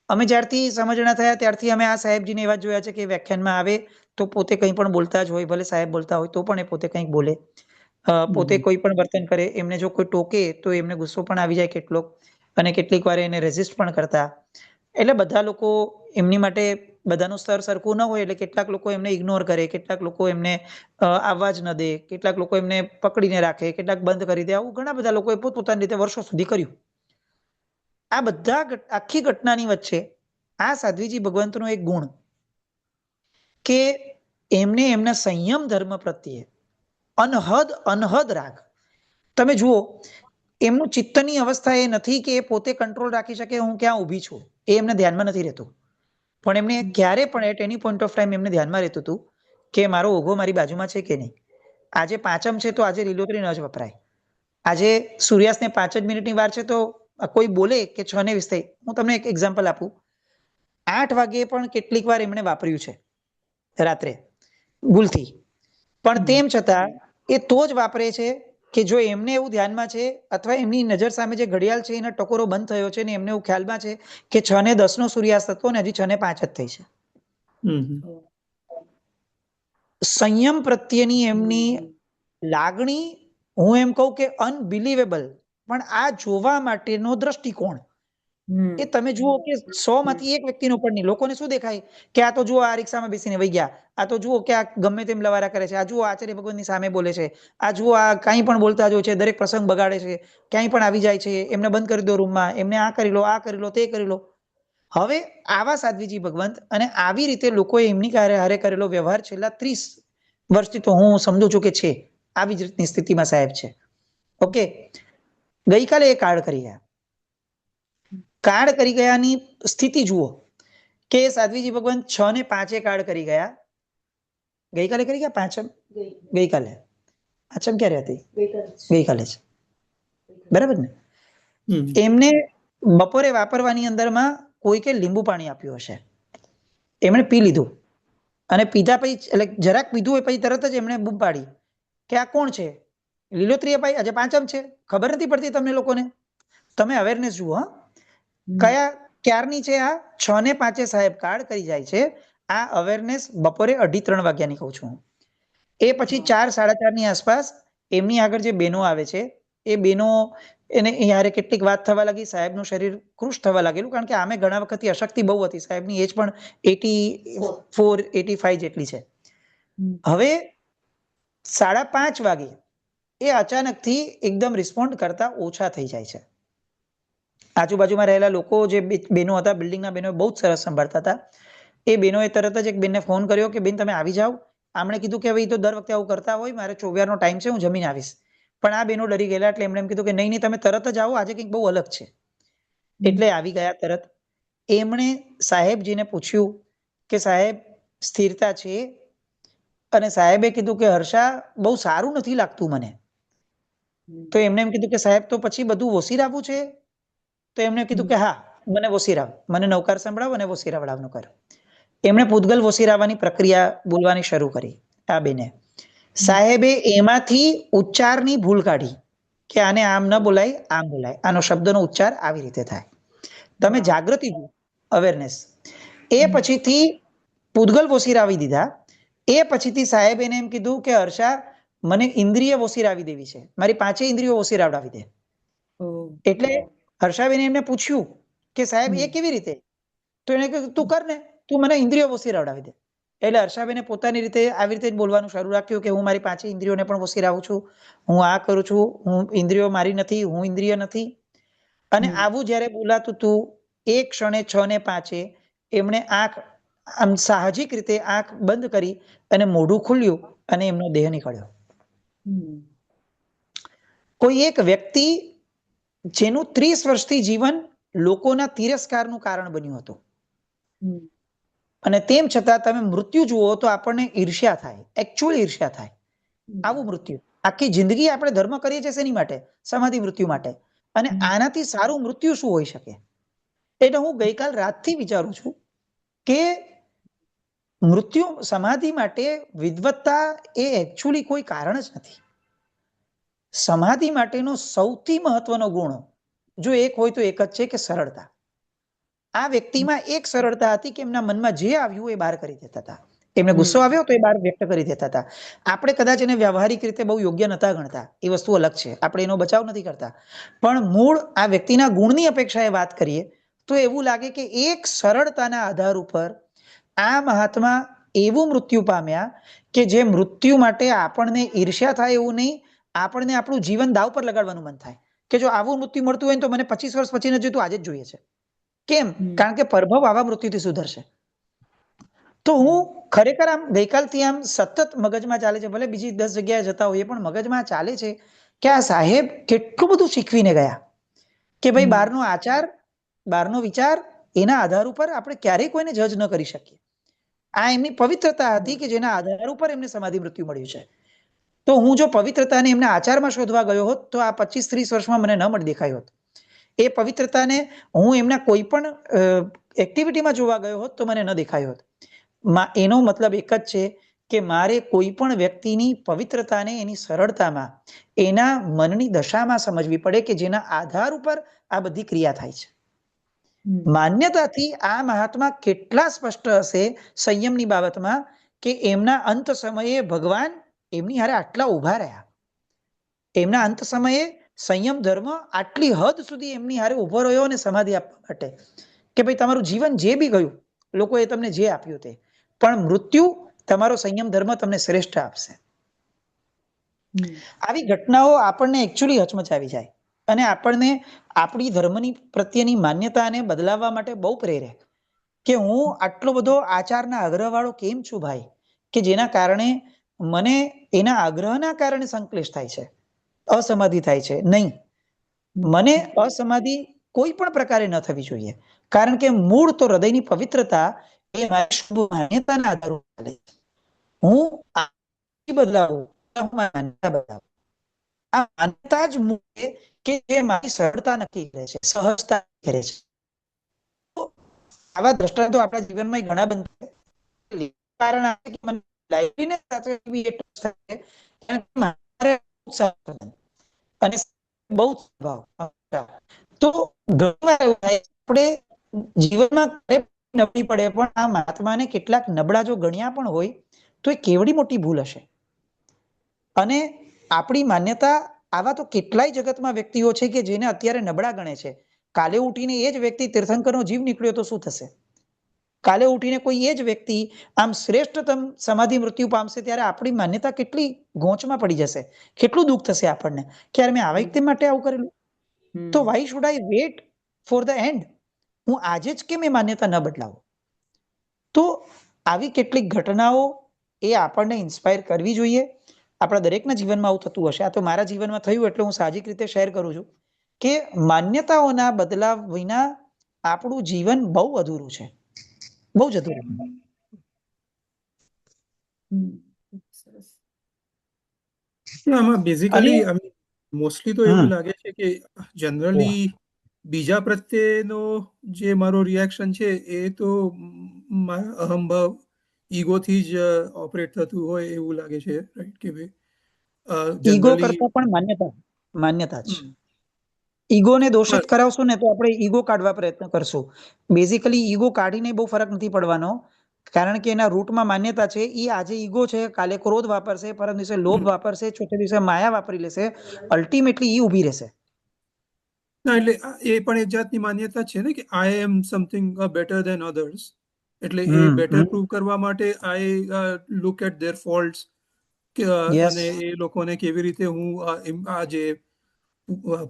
અમે જ્યારથી સમજણા થયા ત્યારથી અમે આ સાહેબજીને એવા જોયા છે કે વ્યાખ્યાનમાં આવે તો પોતે કંઈ પણ બોલતા જ હોય, ભલે સાહેબ બોલતા હોય તો પણ એ પોતે કંઈક બોલે, પોતે કોઈ પણ વર્તન કરે, એમને જો કોઈ ટોકે તો એમને ગુસ્સો પણ આવી જાય કેટલોક, અને કેટલીક વાર એને રેઝિસ્ટ પણ કરતા. એટલે બધા લોકો એમની માટે બધાનું સ્તર સરખું ન હોય, એટલે કેટલાક લોકો એમને ઇગ્નોર કરે, કેટલાક લોકો એમને આવવા જ ન દે, કેટલાક લોકો એમને પકડીને રાખે, કેટલાક બંધ કરી દે. આવું ઘણા બધા લોકોએ પોતપોતાની રીતે વર્ષો સુધી કર્યું. આ બધા આખી ઘટનાની વચ્ચે આ સાધ્વીજી ભગવંતનો એક ગુણ કે એમને એમના સંયમ ધર્મ પ્રત્યે અનહદ રાગ. તમે જુઓ, એમનું ચિત્તની અવસ્થા એ નથી કે એ પોતે કંટ્રોલ રાખી શકે હું ક્યાં ઊભી છું, એ એમને ધ્યાનમાં નથી રહેતું. પણ એમને ક્યારે પણ at any point of time એમને ધ્યાનમાં રહેતું હતું કે મારો ઓઘો મારી બાજુમાં છે કે નહીં. આજે પાંચમ છે તો આજે લીલોતરી ન જ વપરાય. આજે સૂર્યાસ્તને 5 જ મિનિટની વાર છે તો કોઈ બોલે કે 6:20 થઈ, હું તમને એક એક્ઝામ્પલ આપું. 8 વાગે પણ કેટલીક વાર એમણે વાપર્યું છે રાત્રે ભૂલથી, પણ તેમ છતાં એ તો જ વાપરે છે કે જો એમને એવું ધ્યાનમાં છે, અથવા એમની નજર સામે જે ઘડિયાળ છે એનો ટકોરો બંધ થયો છે ને એમને એવું ખ્યાલમાં છે કે 6:10 નો સૂર્યાસ્ત હતો ને હજી 6:05 જ થઈ છે. સંયમ પ્રત્યેની એમની લાગણી, હું એમ કહું કે અનબિલીવેબલ. પણ આ જોવા માટેનો દ્રષ્ટિકોણ એ તમે જુઓ કે 100 માંથી 1 વ્યક્તિનો પણ નહીં. લોકોને શું દેખાય કે આ તો જુઓ આ રિક્ષામાં બેસીને વહી ગયા, આ તો જુઓ કે આ ગમે તેમ લવારા કરે છે, આ જુઓ આચાર્ય ભગવાનની સામે બોલે છે, આ જુઓ આ કાંઈ પણ બોલતા જ હોય છે, દરેક પ્રસંગ બગાડે છે, ક્યાંય પણ આવી જાય છે, એમને બંધ કરી દો રૂમમાં, એમને આ કરી લો, તે કરી લો. હવે આવા સાધ્વીજી ભગવંત અને આવી રીતે લોકોએ એમની હારે કરેલો વ્યવહાર છેલ્લા 30 વર્ષથી તો હું સમજુ છું કે છે, આવી જ રીતની સ્થિતિમાં સાહેબ છે. ઓકે, ગઈકાલે એ કાર્ડ કરી ગયા. કાર્ડ કરી ગયાની સ્થિતિ જુઓ કે સાધ્વીજી ભગવંત 6 ને 5 કાર્ડ કરી ગયા. ગઈકાલે કરી ગયા પાંચમ, ગઈકાલે પાંચમ ક્યારે હતી? ગઈકાલે છે, બરાબર ને? એમને બપોરે વાપરવાની અંદરમાં કોઈકે લીંબુ પાણી આપ્યું હશે, એમણે પી લીધું અને પીધા પછી એટલે જરાક પીધું હોય પછી તરત જ એમણે બૂમ પાડી કે આ કોણ છે? લીલોત્રીએ ભાઈ આજે પાંચમ છે, ખબર નથી પડતી તમને લોકોને? તમે અવેરનેસ જુઓ. હા, કયા ક્યારની છે આ? 6 ને 5 સાહેબ કાર્ડ કરી જાય છે. આ અવેરનેસ બપોરે 2:30-3 વાગ્યાની કહું છું. એ પછી 4-4:30 ની આસપાસ એમની આગળ જે બહેનો આવે છે એ બહેનો એને યારે કેટલીક વાત થવા લાગી, સાહેબનું શરીર કૃશ થવા લાગેલું, કારણ કે આમે ઘણા વખતથી અશક્તિ બહુ હતી. સાહેબની એજ પણ 84-85 જેટલી છે. હવે 5:30 વાગે એ અચાનકથી એકદમ રિસ્પોન્ડ કરતા ઓછા થઈ જાય છે. આજુબાજુમાં રહેલા લોકો જે બહેનો હતા, બિલ્ડિંગના બહેનો બહુ જ સરસ સંભાળતા હતા. એ બહેનોએ તરત જ એક બેનને ફોન કર્યો કે બેન તમે આવી જાઓ. આમણે કીધું કે હવે એ તો દર વખતે આવું કરતા હોય, મારે 24 નો ટાઈમ છે, હું જમીને આવીશ. પણ આ બહેનો ડરી ગયેલા એટલે એમણે એમ કીધું કે નહીં નહીં તમે તરત જ આવો, આજે કંઈક બહુ અલગ છે. એટલે આવી ગયા તરત. એમણે સાહેબજીને પૂછ્યું કે સાહેબ સ્થિરતા છે? અને સાહેબે કીધું કે હર્ષા બહુ સારું નથી લાગતું મને. તો એમને એમ કીધું કે સાહેબ તો પછી બધું વોસીરાવવું છે? તો એમને કીધું કે હા મને વોસીરાવ, મને નવકાર સંભળાવ અને વોસીરાવડાવનું કર. એમણે પૂતગલ વોસીરાવવાની પ્રક્રિયા બોલવાની શરૂ કરી આ બેને. સાહેબે એમાંથી ઉચ્ચારની ભૂલ કાઢી કે આને આમ ન બોલાય, આમ બોલાય, આનો શબ્દનો ઉચ્ચાર આવી રીતે થાય. તમે જાગૃતિ જુઓ, અવેરનેસ. એ પછીથી પૂતગલ વોસીરાવી દીધા. એ પછીથી સાહેબ એને એમ કીધું કે હર્ષા મને ઇન્દ્રિય વોસીરાવી દેવી છે, મારી 5 ઇન્દ્રિયો વોસીરાવડાવી દે. એટલે હર્ષાબેને એમને પૂછ્યું કે સાહેબ એ કેવી રીતે? તો એને કહ્યું તું કર ને, તું મને ઇન્દ્રિયો વોસીરાવડાવી દે. એટલે હર્ષાબેને પોતાની રીતે આવી રીતે બોલવાનું શરૂ રાખ્યું કે હું મારી 5 ઇન્દ્રિયોને પણ વોસીરાવું છું, હું આ કરું છું, હું ઇન્દ્રિયો મારી નથી, હું ઇન્દ્રિય નથી. અને આવું જ્યારે બોલાતું હતું, એક ક્ષણે 6 ને 5 એમણે આંખ આમ સાહજિક રીતે આંખ બંધ કરી અને મોઢું ખુલ્યું અને એમનો દેહ નીકળ્યો. કોઈ એક વ્યક્તિ જેનું 30 વર્ષથી જીવન લોકોના તિરસ્કારનું કારણ બન્યું હતું, અને તેમ છતાં તમે મૃત્યુ જુઓ તો આપણને ઈર્ષ્યા થાય, એકચ્યુઅલ ઈર્ષ્યા થાય. આવું મૃત્યુ, આખી જિંદગી આપણે ધર્મ કરીએ છીએ શેની માટે? સમાધિ મૃત્યુ માટે. અને આનાથી સારું મૃત્યુ શું હોઈ શકે? એટલે હું ગઈકાલ રાતથી વિચારું છું કે મૃત્યુ સમાધિ માટે વિદ્વત્તા એ એકચ્યુઅલી કોઈ કારણ જ નથી. સમાધિ માટેનો સૌથી મહત્વનો ગુણ જો એક હોય તો એક જ છે કે સરળતા. આ વ્યક્તિમાં એક સરળતા હતી કે એમના મનમાં જે આવ્યું એ બહાર કરી દેતા હતા. એમને ગુસ્સો આવ્યો તો એ બહાર વ્યક્ત કરી દેતા હતા. આપણે કદાચ એને વ્યવહારિક રીતે બહુ યોગ્ય નતા ગણતા, એ વસ્તુ અલગ છે, આપણે એનો બચાવ નથી કરતા. પણ મૂળ આ વ્યક્તિના ગુણની અપેક્ષાએ વાત કરીએ તો એવું લાગે કે એક સરળતાના આધાર ઉપર આ મહાત્મા એવું મૃત્યુ પામ્યા કે જે મૃત્યુ માટે આપણને ઈર્ષ્યા થાય એવું નહીં, આપણને આપણું જીવન દાવ પર લગાડવાનું મન થાય કે જો આવું મૃત્યુ મળતું હોય તો મને 25 વર્ષ પછી નથી જોઈતું, આજે જ જોઈએ છે. કેમ? કારણ કે પ્રભવ આવા મૃત્યુથી સુધરશે. તો હું ખરેખર આમ ગઈકાલથી આમ સતત મગજમાં ચાલે છે, ભલે બીજી 10 જગ્યાએ જતા હોઈએ પણ મગજમાં ચાલે છે કે આ સાહેબ કેટલું બધું શીખવીને ગયા કે ભાઈ બહારનો આચાર, બહારનો વિચાર, એના આધાર ઉપર આપણે ક્યારેય કોઈને જજ ન કરી શકીએ. આ એમની પવિત્રતા હતી કે જેના આધાર ઉપર એમને સમાધિ મૃત્યુ મળ્યું છે. તો હું જો પવિત્રતાને એમના આચારમાં શોધવા ગયો હોત તો આ 25-30 વર્ષમાં મને ન મળી દેખાયો હોત. એ પવિત્રતાને હું એમના કોઈ પણ એક્ટિવિટીમાં જોવા ગયો હોત તો મને ન દેખાયો હોત. એનો મતલબ એક જ છે કે મારે કોઈ પણ વ્યક્તિની પવિત્રતાને એની સરળતામાં, એના મનની દશામાં સમજવી પડે કે જેના આધાર ઉપર આ બધી ક્રિયા થાય છે. માન્યતાથી આ મહાત્મા કેટલા સ્પષ્ટ હશે સંયમની બાબતમાં કે એમના અંત સમયે ભગવાન એમની હારે આટલા ઉભા રહ્યા. એમના અંત સમયે સંયમ ધર્મ આટલી હદ સુધી એમની હારે ઉભો રહ્યો અને સમાધિ આપવા માટે કે ભાઈ તમારું જીવન જે બી ગયું, લોકોએ તમને જે આપ્યું તે, પણ મૃત્યુ તમારો સંયમ ધર્મ તમને શ્રેષ્ઠ આપશે. આવી ઘટનાઓ આપણને એકચ્યુઅલી હચમચાવી જાય અને આપણને આપણી ધર્મની પ્રત્યેની માન્યતાને બદલાવવા માટે બહુ પ્રેરે કે હું આટલો બધો આચારના આગ્રહવાળો કેમ છું ભાઈ, કે જેના કારણે મને એના આગ્રહના કારણે સંકલેશ થાય છે, અસમાધિ થાય છે. નહીં, મને અસમાધિ કોઈ પણ પ્રકારે ન થવી જોઈએ, કારણ કે મૂળ તો હૃદયની પવિત્રતા એ મારી શુભ માન્યતાના આધારે ચાલે છે. હું આ બદલાવું, હું માન્યતા બદલાવું. આ માન્યતા જ મૂળ છે કે જે મારી સરળતા નક્કી કરે છે, સહજતા કરે છે. તો આવા દ્રષ્ટાંતો આપણા જીવનમાં ઘણા બનતા છે. કારણ આ છે કે મને લાઈફને સાથે એવી એક અવસ્થા છે કારણ કે મારે ઉત્સાહ હતો અને બહુ સ્વભાવ. તો ઘણીવાર એવું થાય આપણે જીવનમાં ક્યારેક નબળી પડે, પણ આ મહાત્માને કેટલાક નબળા જો ગણ્યા પણ હોય તો એ કેવડી મોટી ભૂલ હશે. અને આપણી માન્યતા, આવા તો કેટલાય જગતમાં વ્યક્તિઓ છે કે જેને અત્યારે નબળા ગણે છે. કાલે ઉઠીને એ જ વ્યક્તિ તીર્થંકરનો જીવ નીકળ્યો તો શું થશે? કાલે ઉઠીને કોઈ એ જ વ્યક્તિ આમ શ્રેષ્ઠતમ સમાધિ મૃત્યુ પામશે ત્યારે આપણી માન્યતા કેટલી ગોંચમાં પડી જશે, કેટલું દુઃખ થશે આપણને કે યાર મેં આવા વ્યક્તિ માટે આવું કરેલું. તો why should I wait for the end? હું આજે જ કેમ એ માન્યતા ન બદલાવું? તો આવી કેટલીક ઘટનાઓ એ આપણને ઇન્સ્પાયર કરવી જોઈએ. આપણા દરેકના જીવનમાં આવું થતું હશે. આ તો મારા જીવનમાં થયું એટલે હું સાહજિક રીતે શેર કરું છું કે માન્યતાઓના બદલાવ વિના આપણું જીવન બહુ અધૂરું છે, બહુ જ અધૂરું. સરસ. આમાં બેઝિકલી મોસ્ટલી તો એવું હમ. લાગે છે કે જનરલી બીજા પ્રત્યેનો જે મારો રિએક્શન છે એ તો મારા અહંભાવ, ઈગોથી જ ઓપરેટ થતું હોય એવું લાગે છે, રાઈટ? કે ભાઈ ઈગો જનરલી કરતા પણ માન્યતા જ. ઈગોને દોષિત કરાવશું ને તો આપણે ઈગો કાઢવા પ્રયત્ન કરશું. બેઝિકલી ઈગો કાઢીને બહુ ફરક નથી પડવાનો, કારણ કે એના રૂટમાં માન્યતા છે. એ આજે ઈગો છે, કાલે ક્રોધ વાપરશે, પરમ દિવસે લોભ વાપરશે, ચોથે દિવસે માયા વાપરી લેશે. અલ્ટિમેટલી ઈ ઊભી રહેશે. ના, એટલે એ પણ એક જાતની માન્યતા છે ને કે I am something better than others. એટલે એ બેટર પ્રૂવ કરવા માટે I look at their faults Yes. અને એ લોકોને કેવી રીતે હું આ જે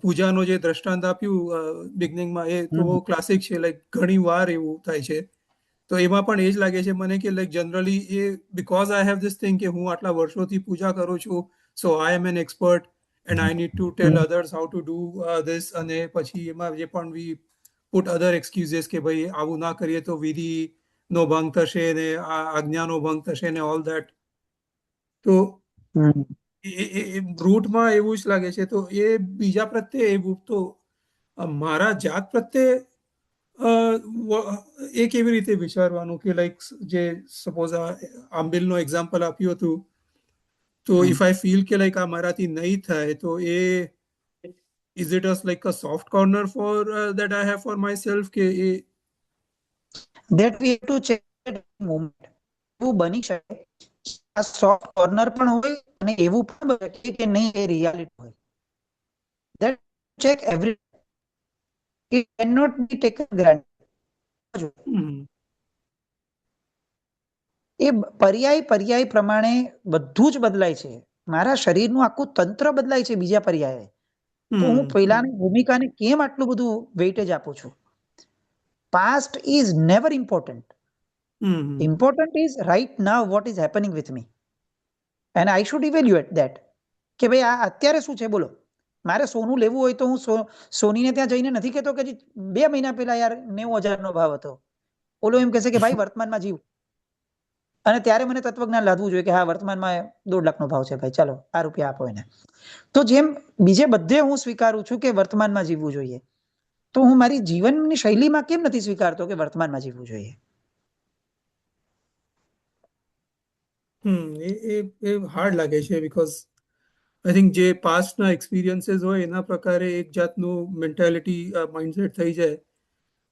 પૂજાનો જે દ્રષ્ટાંત આપ્યું બિગનિંગમાં, એ તો ક્લાસિક છે. લાઈક ઘણી વાર એવું થાય છે. તો એમાં પણ એ જ લાગે છે મને કે લાઈક જનરલી એ because I have this thing કે હું આટલા વર્ષોથી પૂજા કરું છું, so I am an expert and I need to tell others how to do this. અને પછી એમાં જે પણ વી પુટ અધર એક્સક્યુઝેસ કે ભાઈ આવું ના કરીએ તો વિધિનો ભંગ થશે ને આજ્ઞાનો ભંગ થશે ને ઓલ ધેટ. તો રૂટમાં એવું જ લાગે છે. તો એ બીજા પ્રત્યે એવું તો મારા જાત પ્રત્યે એ કેવી રીતે વિચારવાનું કે લાઈક જે સપોઝ આ આંબિલનો એક્ઝામ્પલ આપ્યું હતું, તો ઇફ આઈ ફીલ કે લાઈક આ મારાથી નહીં થાય તો એ is it like a soft corner for that I have for myself કે એ That we have to check at that moment. એવું બની શકે આ સોફ્ટ કોર્નર પણ હોય અને એવું પણ બને કે નહીં એ રિયાલિટી હોય. That check every, it cannot be taken granted. એ પર્યાય પ્રમાણે બધું જ બદલાય છે. મારા શરીરનું આખું તંત્ર બદલાય છે બીજા પર્યાય. તો હું પહેલાની ભૂમિકાને કેમ આટલું બધું વેઇટેજ આપું છું? Past is never important. Important is right now what is happening with me. And I should evaluate that. કે ભાઈ આ અત્યારે શું છે બોલો. મારે સોનું લેવું હોય તો હું સોનીને ત્યાં જઈને નથી કહેતો કે 2 મહિના પહેલા યાર 90,000 ભાવ હતો. ઓલો એમ કહેશે કે ભાઈ વર્તમાનમાં જીવ. અને ત્યારે મને તત્વજ્ઞાન લાદવું જોઈએ કે હા વર્તમાનમાં 2 લાખનો ભાવ છે ભાઈ, ચાલો આ રૂપિયા આપો એને. તો જેમ બીજે બધે હું સ્વીકારું છું કે વર્તમાનમાં જીવવું જોઈએ, તો હું મારી જીવનની શૈલીમાં કેમ નથી સ્વીકારતો કે વર્તમાનમાં જીવવું જોઈએ? એ હાર્ડ લાગે છે બીકોઝ આઈ થિંક જે પાસ્ટના એક્સપિરિયન્સીસ હોય એના પ્રકારે એક જાતનું મેન્ટાલિટી માઇન્ડસેટ થઈ જાય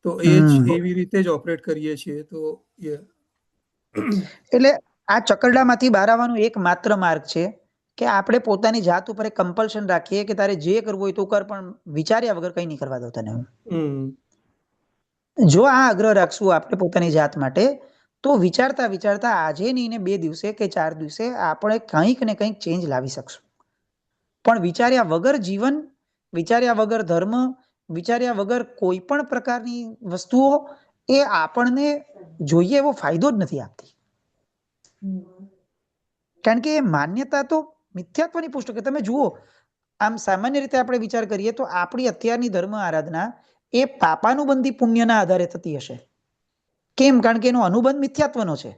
તો એ જ એવી રીતે જ ઓપરેટ કરીએ છીએ. તો એટલે આ ચકરડામાંથી બહાર આવવાનો એક માત્ર માર્ગ છે કે આપણે પોતાની જાત ઉપર કમ્પલ્શન રાખીએ કે તારે જે કરવું હોય તો કર, પણ વિચાર્યા વગર કંઈ નહીં કરવા દો તને. જો આ આગ્રહ રાખશું આપણે પોતાની જાત માટે, તો વિચારતા વિચારતા આજે નહીં ને 2 દિવસે કે 4 દિવસે આપણે કંઈક ને કંઈક ચેન્જ લાવી શકશું. પણ વિચાર્યા વગર જીવન વિચાર્યા વગર ધર્મ, વિચાર્યા વગર કોઈ પણ પ્રકારની વસ્તુઓ એ આપણને જોઈએ એવો ફાયદો જ નથી આપતી. કારણ કે એ માન્યતા તો મિથ્યાત્વની પુસ્તક. તમે જુઓ, આમ સામાન્ય રીતે આપણે વિચાર કરીએ તો આપણી અત્યારની ધર્મ આરાધના એ પાપાનુબંધી પુણ્યના આધારે થતી હશે. કેમ? કારણ કે એનો અનુબંધ મિથ્યાત્વનો છે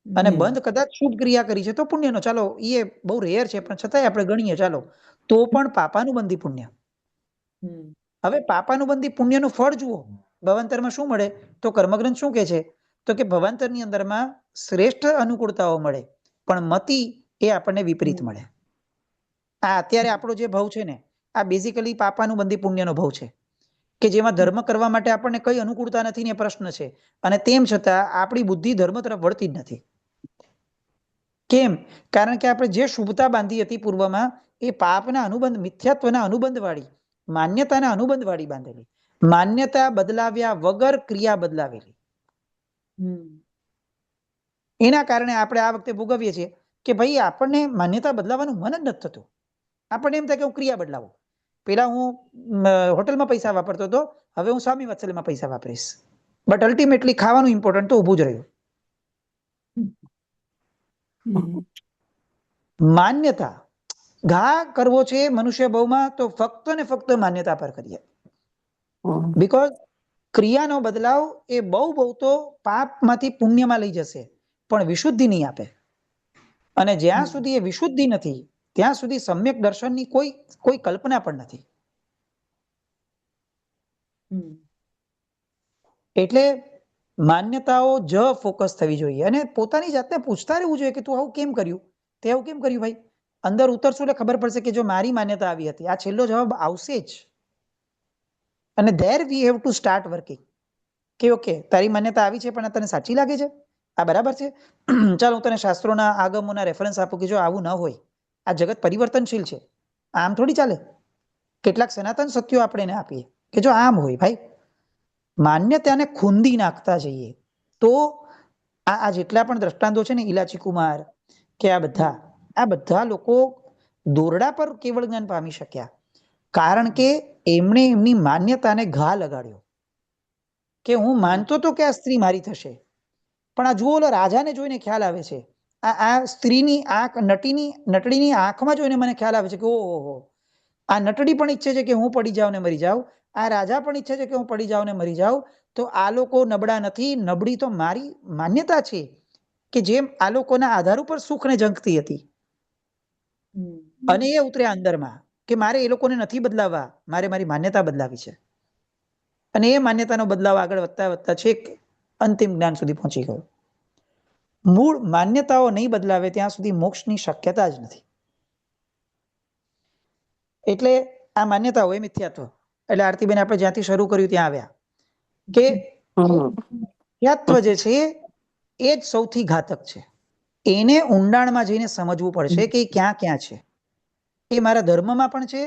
અને બંધ કદાચ શુભ ક્રિયા કરી છે તો પુણ્યનો. ચાલો એ બહુ રેર છે પણ છતાંય આપણે ગણીએ ચાલો, તો પણ પાપાનુબંધી પુણ્ય. હવે પાપાનુબંધી પુણ્યનું ફળ જુઓ, ભવાંતરમાં શું મળે? તો કર્મગ્રંથ શું કહે છે? તો કે ભવાંતરની અંદરમાં શ્રેષ્ઠ અનુકૂળતાઓ મળે, પણ મતિ એ આપણને વિપરીત મળે. આ અત્યારે આપણો જે ભાવ છે ને, આ બેઝિકલી પાપાનુબંધી પુણ્યનો ભાવ છે, કે જેમાં ધર્મ કરવા માટે આપણને કઈ અનુકૂળતા નથી ને પ્રશ્ન છે, અને તેમ છતાં આપણી બુદ્ધિ ધર્મ તરફ વળતી જ નથી. કેમ? કારણ કે આપણે જે શુભતા બાંધી હતી પૂર્વમાં, એ પાપના અનુબંધ, મિથ્યાત્વના અનુબંધ વાળી, માન્યતાના અનુબંધ વાળી બાંધેલી. માન્યતા બદલાવ્યા વગર ક્રિયા બદલાવેલી. એના કારણે આપણે આ વખતે ભોગવીએ છીએ કે ભાઈ આપણને માન્યતા બદલાવાનું મન જ નથી થતું. આપણને એમ થાય કે હું ક્રિયા બદલાવું. પેલા હું હોટલમાં પૈસા વાપરતો હતો, હવે હું સ્વામી વાત્સલ્યમાં પૈસા વાપરીશ. બટ અલ્ટિમેટલી ખાવાનું ઇમ્પોર્ટન્ટ તો ઊભું જ રહ્યું. માન્યતા ઘા કરવો છે મનુષ્ય ભાવમાં તો ફક્ત ને ફક્ત માન્યતા પર કરીએ. બીકોઝ ક્રિયાનો બદલાવ એ બહુ તો પાપમાંથી પુણ્યમાં લઈ જશે, પણ વિશુદ્ધિ નહીં આપે. અને જ્યાં સુધી એ વિશુદ્ધિ નથી ત્યાં સુધી સમ્યક દર્શનની કોઈ કલ્પના પણ નથી. એટલે માન્યતાઓ જ ફોકસ થવી જોઈએ અને પોતાની જાતને પૂછતા રહેવું જોઈએ કે તું આવું કેમ કર્યું, તે આવું કેમ કર્યું? ભાઈ અંદર ઉતરશું એટલે ખબર પડશે કે જો મારી માન્યતા આવી હતી, આ છેલ્લો જવાબ આવશે જ. અને there we have to start working કે ઓકે તારી માન્યતા આવી છે પણ આ તને સાચી લાગે છે, આ બરાબર છે? ચાલ હું તને શાસ્ત્રોના આગમોના રેફરન્સ આપું કે જો આવું ન હોય, આ જગત પરિવર્તનશીલ છે, આમ થોડી ચાલે. કેટલાક સનાતન સત્યો આપણે એને આપીએ કે જો આમ હોય. ભાઈ માન્યતાને ખૂંદી નાખતા જઈએ તો આ જેટલા પણ દ્રષ્ટાંતો છે ને, ઇલાચી કુમાર કે આ બધા લોકો દોરડા પર કેવળ જ્ઞાન પામી શક્યા કારણ કે એમણે એમની માન્યતાને ઘા લગાડ્યો. કે હું માનતો તો કે આ સ્ત્રી મારી થશે, પણ આ જુઓ, રાજાને જોઈને ખ્યાલ આવે છે, આ સ્ત્રીની આંખ, નટડીની આંખમાં જોઈને મને ખ્યાલ આવે છે કે ઓહો, આ નટડી પણ ઈચ્છે છે કે હું પડી જાઉં ને મરી જાઉં, આ રાજા પણ ઈચ્છે છે કે હું પડી જાઉં ને મરી જાઉં. તો આ લોકો નબળા નથી, નબળી તો મારી માન્યતા છે કે જેમ આ લોકોના આધાર ઉપર સુખને ઝંખતી હતી. અને એ ઉતર્યા અંદરમાં કે મારે એ લોકોને નથી બદલાવવા, મારે મારી માન્યતા બદલાવી છે. અને એ માન્યતાનો બદલાવ આગળ વધતા વધતા છેક અંતિમ જ્ઞાન સુધી પહોંચી ગયો. મૂળ માન્યતાઓ નહીં બદલાવે ત્યાં સુધી મોક્ષની શક્યતા જ નથી. એટલે આ માન્યતાઓ એ મિથ્યાત્વ. એટલે આરતીબેન આપણે જ્યાંથી શરૂ કર્યું ત્યાં આવ્યા કે મિથ્યાત્વ જે છે એ જ સૌથી ઘાતક છે. એને ઊંડાણમાં જઈને સમજવું પડશે કે ક્યાં ક્યાં છે. એ મારા ધર્મમાં પણ છે,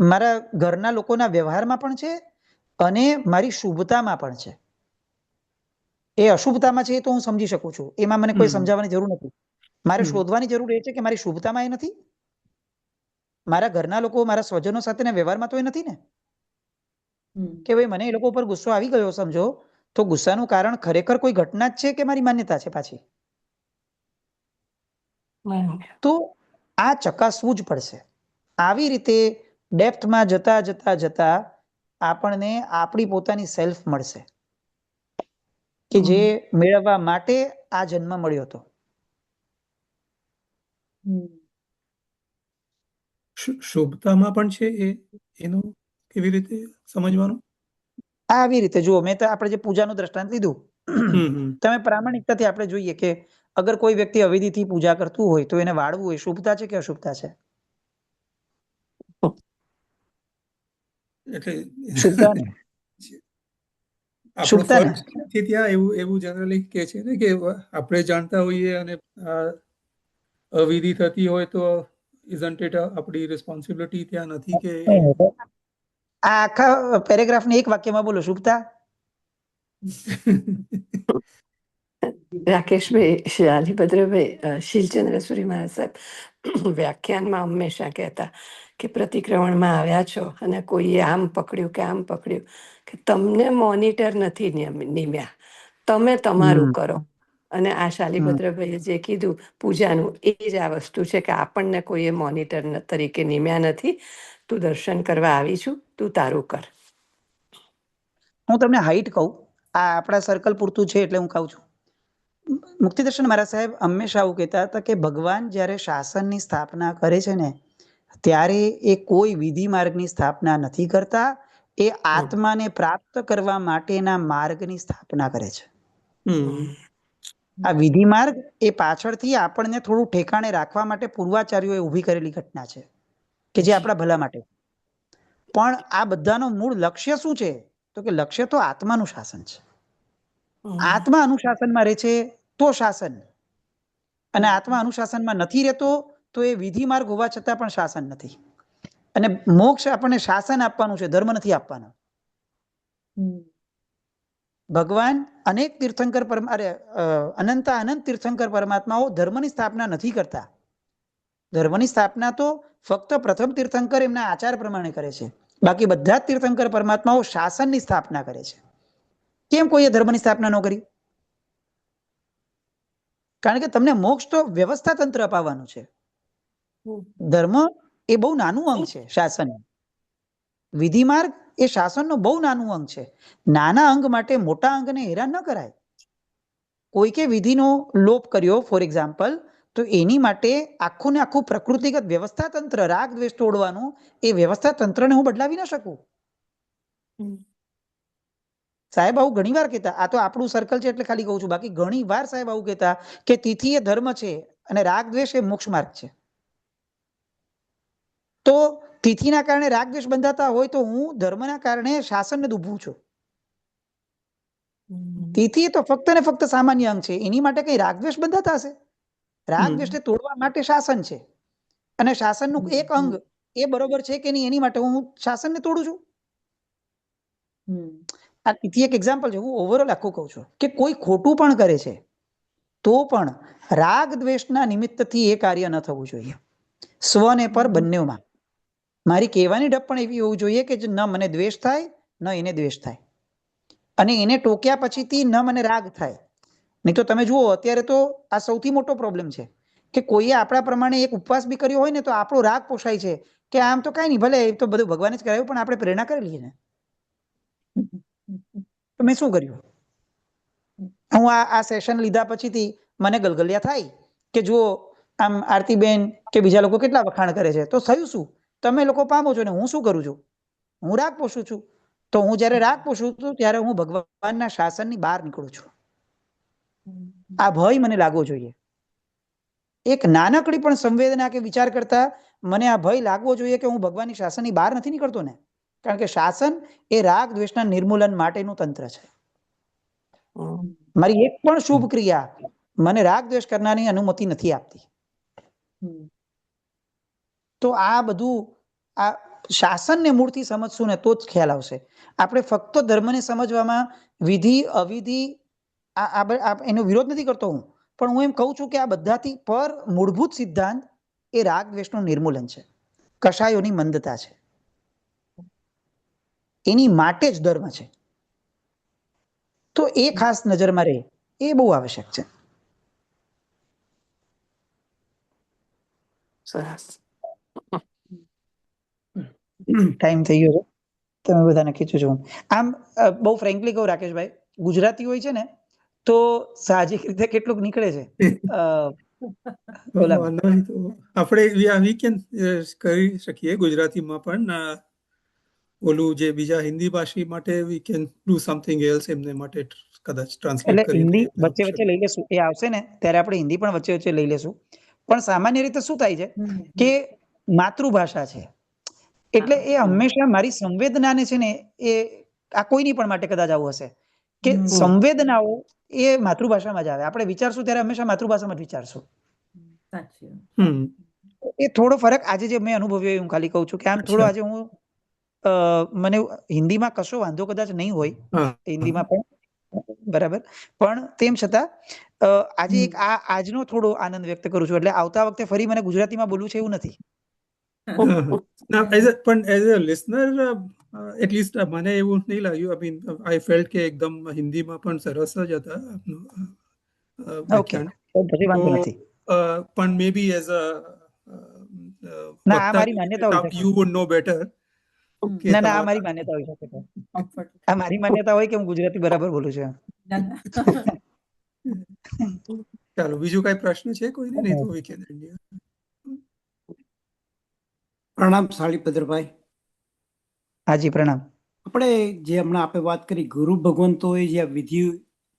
મારા ઘરના લોકોના વ્યવહારમાં પણ છે, અને મારી શુભતામાં પણ છે. એ અશુભતામાં છે એ તો હું સમજી શકું છું, એમાં મને કોઈ સમજાવવાની જરૂર નથી. મારે શોધવાની જરૂર એ છે કે મારી શુભતામાં એ નથી, મારા ઘરના લોકો, મારા સ્વજનો સાથેના વ્યવહારમાં તો એ નથી ને. કે ભાઈ મને એ લોકો ઉપર ગુસ્સો આવી ગયો સમજો, તો ગુસ્સાનું કારણ ખરેખર કોઈ ઘટના જ છે કે મારી માન્યતા છે પાછી? તો આ ચકાસવું જ પડશે. આવી રીતે ડેપ્થમાં જતા જતા જતા આપણને આપણી પોતાની સેલ્ફ મળશે કે જે મેળવવા માટે આ જન્મ મળ્યો હતો. શુભતામાં પણ છે એનું કેવી રીતે સમજવાનું? આવી રીતે જુઓ, મેં તો આપણે જે પૂજાનું દ્રષ્ટાંત લીધું, તમે પ્રામાણિકતાથી આપણે જોઈએ કે અગર કોઈ વ્યક્તિ અવિધિથી પૂજા કરતું હોય તો એને વાળવું એ શુભતા છે કે અશુભતા છે? એટલે શુભતા ને, આપણો શુભતા ને. ફર્જ નથી ત્યાં, એવું જનરલી કે છે ને કે આપણે જાણતા હોઈએ અને અવિધિ થતી હોય તો ઇઝન્ટ ઇટ આપણી રિસ્પોન્સિબિલિટી ત્યાં નથી કે આ આખા પેરેગ્રાફને એક વાક્યમાં બોલો, શુભતા. રાકેશભાઈ, શાલીભદ્રભાઈ, શીલચંદ્ર સુરી મહારાજ સાહેબ, વ્યાખ્યાનમાં હંમેશા કહેતા કે પ્રતિક્રમણમાં આવ્યા છો અને કોઈએ આમ પકડ્યું કે આમ પકડ્યું કે તમને મોનિટર નથી નિમ્યા, તમે તમારું કરો. અને આ શાલીભદ્રભાઈએ જે કીધું પૂજાનું, એ જ આ વસ્તુ છે કે આપણને કોઈએ મોનિટર તરીકે નિમ્યા નથી. તું દર્શન કરવા આવી છું, તું તારું કર. હું તમને હાઈટ કહું, આ આપણા સર્કલ પૂરતું છે એટલે હું કહું છું. મુક્તિદર્શન મહારાજ સાહેબ હંમેશા આવું કહેતા હતા કે ભગવાન જ્યારે શાસનની સ્થાપના કરે છે ને, ત્યારે એ કોઈ વિધિ માર્ગની સ્થાપના નથી કરતા, એ આત્માને પ્રાપ્ત કરવા માટેના માર્ગની સ્થાપના કરે છે. આ વિધિ માર્ગ એ પાછળથી આપણને થોડું ઠેકાણે રાખવા માટે પૂર્વાચાર્યોએ ઊભી કરેલી ઘટના છે કે જે આપણા ભલા માટે. પણ આ બધાનો મૂળ લક્ષ્ય શું છે? તો કે લક્ષ્ય તો આત્માનું શાસન છે. આત્મા અનુશાસનમાં રહે છે તો શાસન, અને આત્મા અનુશાસનમાં નથી રહેતો તો એ વિધિ માર્ગ હોવા છતાં પણ શાસન નથી. અને મોક્ષ આપણને શાસન આપવાનું છે, ધર્મ નથી આપવાનો. ભગવાન અનેક તીર્થંકર અનંત તીર્થંકર પરમાત્માઓ ધર્મની સ્થાપના નથી કરતા. ધર્મની સ્થાપના તો ફક્ત પ્રથમ તીર્થંકર એમના આચાર પ્રમાણે કરે છે. બાકી બધા જ તીર્થંકર પરમાત્માઓ શાસનની સ્થાપના કરે છે. કેમ કોઈએ ધર્મની સ્થાપના ન કરી? કારણ કે તમને મોક્ષ તો વ્યવસ્થા તંત્ર અપાવવાનું છે. ધર્મ એ બહુ નાનું અંગ છે શાસન. વિધિ માર્ગ એ શાસનનો બહુ નાનું અંગ છે. નાના અંગ માટે મોટા અંગને હેરાન ન કરાય. કોઈકે વિધિનો લોપ કર્યો ફોર એક્ઝામ્પલ, તો એની માટે આખું ને આખું પ્રકૃતિગત વ્યવસ્થા તંત્ર, રાગ દ્વેષ તોડવાનું, એ વ્યવસ્થા તંત્રને હું બદલાવી ન શકું. સાહેબ આવું ઘણી વાર કહેતા, આ તો આપણું સર્કલ છે એટલે ખાલી કહું છું, બાકી ઘણી વાર સાહેબ આવું કહેતા કે તિથિ એ ધર્મ છે અને રાગ દ્વેષ એ મોક્ષ માર્ગ છે. તો તિથિના કારણે રાગ દ્વેષ બંધાતા હોય તો હું ધર્મના કારણે શાસનને દુભું છું. તિથિ તો ફક્ત ને ફક્ત સામાન્ય અંગ છે, એની માટે કઈ રાગ દ્વેષ બંધાતા હશે? રાગ દ્વેષને તોડવા માટે શાસન છે, અને શાસનનું એક અંગ એ બરોબર છે કે નહીં એની માટે હું શાસનને તોડું છું. આ તિથિ એક એક્ઝામ્પલ છે. હું ઓવરઓલ આખું કહું છું કે કોઈ ખોટું પણ કરે છે તો પણ રાગ દ્વેષના નિમિત્તથી એ કાર્ય ન થવું જોઈએ. સ્વ ને પર બંનેમાં મારી કહેવાની ડપ પણ એવી હોવું જોઈએ કે ન મને દ્વેષ થાય ન એને દ્વેષ થાય, અને એને ટોક્યા પછીથી ન મને રાગ થાય. નહીં તો તમે જુઓ અત્યારે તો આ સૌથી મોટો પ્રોબ્લેમ છે કે કોઈએ આપણા પ્રમાણે એક ઉપવાસ બી કર્યો હોય ને તો આપણો રાગ પોષાય છે કે આમ તો કઈ નહીં, ભલે એ તો બધું ભગવાને જ કરાવ્યું, પણ આપણે પ્રેરણા કરી લઈએ ને. તો મેં શું કર્યું? હું આ સેશન લીધા પછીથી મને ગલગલિયા થાય કે જુઓ આમ આરતીબેન કે બીજા લોકો કેટલા વખાણ કરે છે, તો થયું શું? તમે લોકો પામો છો ને હું શું કરું છું? હું રાગ પોષું છું. તો હું જ્યારે રાગ પોષું છું ત્યારે હું ભગવાનના શાસનની બહાર નીકળું છું. આ ભય મને લાગવો જોઈએ. એક નાનકડી પણ સંવેદના કે વિચાર કરતા મને આ ભય લાગવો જોઈએ કે હું ભગવાનની શાસનની બહાર નથી નીકળતો ને. કારણ કે શાસન એ રાગ દ્વેષના નિર્મૂલન માટેનું તંત્ર છે. મારી એક પણ શુભ ક્રિયા મને રાગ દ્વેષ કરનારની અનુમતિ નથી આપતી. તો આ બધું આ શાસનને મૂળથી સમજશું ને તો જ ખ્યાલ આવશે. આપણે ફક્ત ધર્મને સમજવામાં વિધિ અવિધિ એનો વિરોધ નથી કરતો હું, પણ હું એમ કહું છું કે આ બધાથી પર મૂળભૂત સિદ્ધાંત એ રાગ દ્વેષનું નિર્મૂલન છે, કશાયોની મંદતા છે, એની માટે જ ધર્મ છે. તો એ ખાસ નજરમાં રહે એ બહુ આવશ્યક છે. સરસ. ટાઈમ થઈ ગયો છે, તમે બધાને ખીચું છું. આમ બહુ ફ્રેન્કલી કહું રાકેશભાઈ, ગુજરાતી હોય છે ને તો સાહજિક રીતે કેટલુંક નીકળે છે. આપણે વી કેન કરી શકીએ ગુજરાતીમાં પણ ઓલું જે બીજા હિન્દી ભાષી માટે we can do something else, એમને માટે કદાચ ટ્રાન્સલેટ એટલે કરી હિન્દી વચ્ચે વચ્ચે લઈ લેશું, એ આવશે ને ત્યારે આપણે હિન્દી પણ વચ્ચે વચ્ચે લઈ લેશું. પણ સામાન્ય રીતે શું થાય છે કે માતૃભાષા છે એટલે એ હંમેશા મારી સંવેદનાને છે ને એ આ કોઈની પણ માટે કદાચ આવું હશે કે સંવેદનાઓ એ માતૃભાષામાં જ આવે. આપણે વિચારશું ત્યારે હંમેશા માતૃભાષામાં જ વિચારશું. એ થોડો ફરક આજે જે મેં અનુભવ્યો હું ખાલી કહું છું કે આમ થોડો આજે હું મને હિન્દીમાં કશો વાંધો કદાચ નહીં હોય હિન્દીમાં પણ, બરાબર. પણ તેમ છતાં આજે એક આજનો થોડો આનંદ વ્યક્ત કરું છું, એટલે આવતા વખતે ફરી મને ગુજરાતીમાં બોલવું છે એવું નથી. Now, as a listener, at least મને એવું નહીં લાગ્યું. I mean, I felt કે એકદમ હિન્દીમાં પણ સરસ જ હતા આપનું ઓકે, વ્યાખ્યાન. તો પછી વાંધો તો નથી. પણ મે બી એઝ અ ના, આ મારી માન્યતા હોઈ શકે. You would know better. ના, આ મારી માન્યતા હોઈ શકે છે. આ મારી માન્યતા હોય કે હું ગુજરાતી બરાબર બોલું છું. ચાલો, બીજું કઈ પ્રશ્ન છે કોઈને? નહીં તો we can end here. પ્રણામ શાળીભદ્રભાઈ. હાજી, પ્રણામ. આપણે જે હમણાં આપણે વાત કરી, ગુરુ ભગવંતોએ જે વિધિ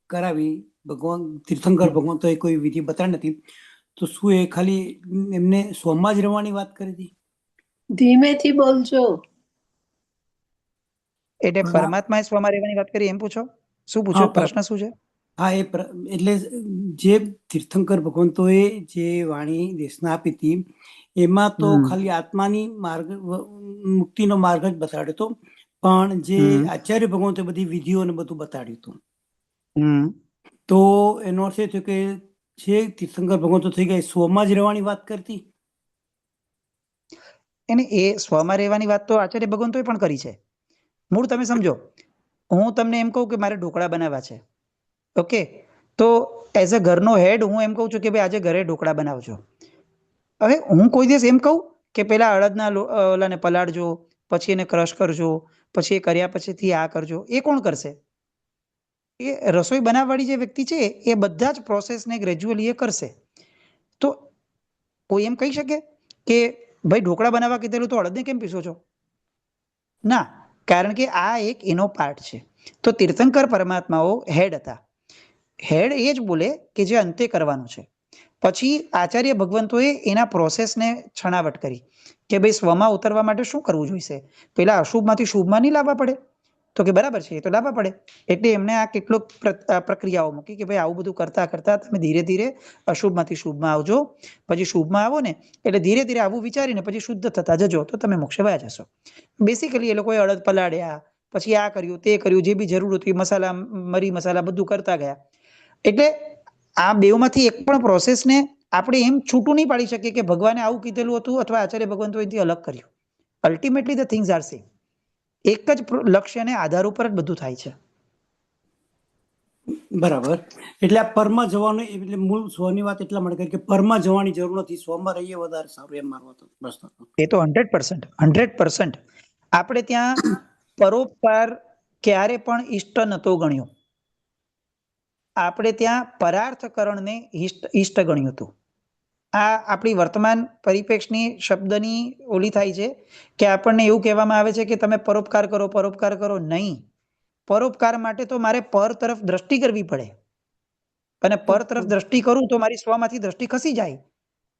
કરાવી, ભગવાન તીર્થંકર ભગવંતોએ કોઈ વિધિ બતાવી નથી, તો શું એ ખાલી એમને સ્વમાં જ રહેવાની વાત કરી હતી? ધીમેથી બોલજો. એટલે પરમાત્માએ સ્વમાં રહેવાની વાત કરી એમ પૂછો? શું પૂછો? પ્રશ્ન શું છે? હા, એટલે જે તીર્થંકર ભગવંતોએ જે વાણી દેશના આપી હતી, એમાં તો ખાલી આત્માની મુક્તિનો માર્ગ જ બતાડ્યો હતો, પણ જે આચાર્ય ભગવંતોએ બધી વિધિઓ ને બધું બતાડ્યું હતું. તો એનો અર્થ એ થયો કે જે તીર્થંકર ભગવંતો થઈ ગયા સ્વમાં જ રહેવાની વાત કરતી. એને એ સ્વમાં રહેવાની વાત તો આચાર્ય ભગવંતોએ પણ કરી છે. મૂળ તમે સમજો, હું તમને એમ કહું કે મારે ઢોકળા બનાવવા છે, ઓકે, તો એઝ અ ઘરનો હેડ હું એમ કહું છું કે ભાઈ આજે ઘરે ઢોકળા બનાવજો. હવે હું કોઈ દિવસ એમ કહું કે પેલા અડદના ઓલાને પલાળજો, પછી એને ક્રશ કરજો, પછી એ કર્યા પછીથી આ કરજો? એ કોણ કરશે? એ રસોઈ બનાવવાળી જે વ્યક્તિ છે એ બધા જ પ્રોસેસને ગ્રેજ્યુઅલી એ કરશે. તો કોઈ એમ કહી શકે કે ભાઈ ઢોકળા બનાવવા કીધેલું તો અડદને કેમ પીસો છો? ના, કારણ કે આ એક એનો પાર્ટ છે. તો તીર્થંકર પરમાત્માઓ હેડ હતા. હેડ એ જ બોલે કે જે અંતે કરવાનું છે. પછી આચાર્ય ભગવંતોએ એના પ્રોસેસને છણાવટ કરી કે ભાઈ સ્વમાં ઉતરવા માટે શું કરવું જોઈશે. પેલા અશુભમાંથી શુભમાં નહીં લાવવા પડે? તો કે બરાબર છે, એ તો લાવવા પડે. એટલે એમને આ કેટલોક પ્રક્રિયાઓ મૂકી કે ભાઈ આવું બધું કરતા કરતા તમે ધીરે ધીરે અશુભમાંથી શુભમાં આવજો. પછી શુભમાં આવો ને એટલે ધીરે ધીરે આવું વિચારીને પછી શુદ્ધ થતા જજો તો તમે મોક્ષે વયા જશો. બેસિકલી એ લોકોએ અડદ પલાળ્યા, પછી આ કર્યું તે કર્યું, જે બી જરૂર હતી મસાલા, મરી મસાલા બધું કરતા ગયા. એટલે આ બેઉમાંથી એક પણ પ્રોસેસને આપણે એમ છૂટું નહીં પાડી શકીએ કે ભગવાને આવું કીધેલું હતું અથવા આચાર્ય ભગવંતો એથી અલગ કર્યું. Ultimately the things are same. એક જ લક્ષ્યને આધાર ઉપર જ બધું થાય છે. બરાબર. એટલે આ પરમાં જવાનું, એટલે મૂળ સ્વની વાત એટલા માટે કરી કે પરમાં જવાની જરૂર નથી, સ્વમાં રહીએ વધારે સારું, એમ મારવા તો પ્રશ્ન. એ તો 100%. આપણે ત્યાં પરોપકાર ક્યારે પણ ઈષ્ટ નતો ગણ્યો. આપણે ત્યાં પરાર્થકરણને ઈષ્ટ ગણ્યું હતું. આ આપણી વર્તમાન પરિપ્રેક્ષની શબ્દની ઓલી થાય છે કે આપણને એવું કહેવામાં આવે છે કે તમે પરોપકાર કરો, પરોપકાર કરો. નહીં, પરોપકાર માટે તો મારે પર તરફ દ્રષ્ટિ કરવી પડે, અને પર તરફ દ્રષ્ટિ કરું તો મારી સ્વમાંથી દ્રષ્ટિ ખસી જાય,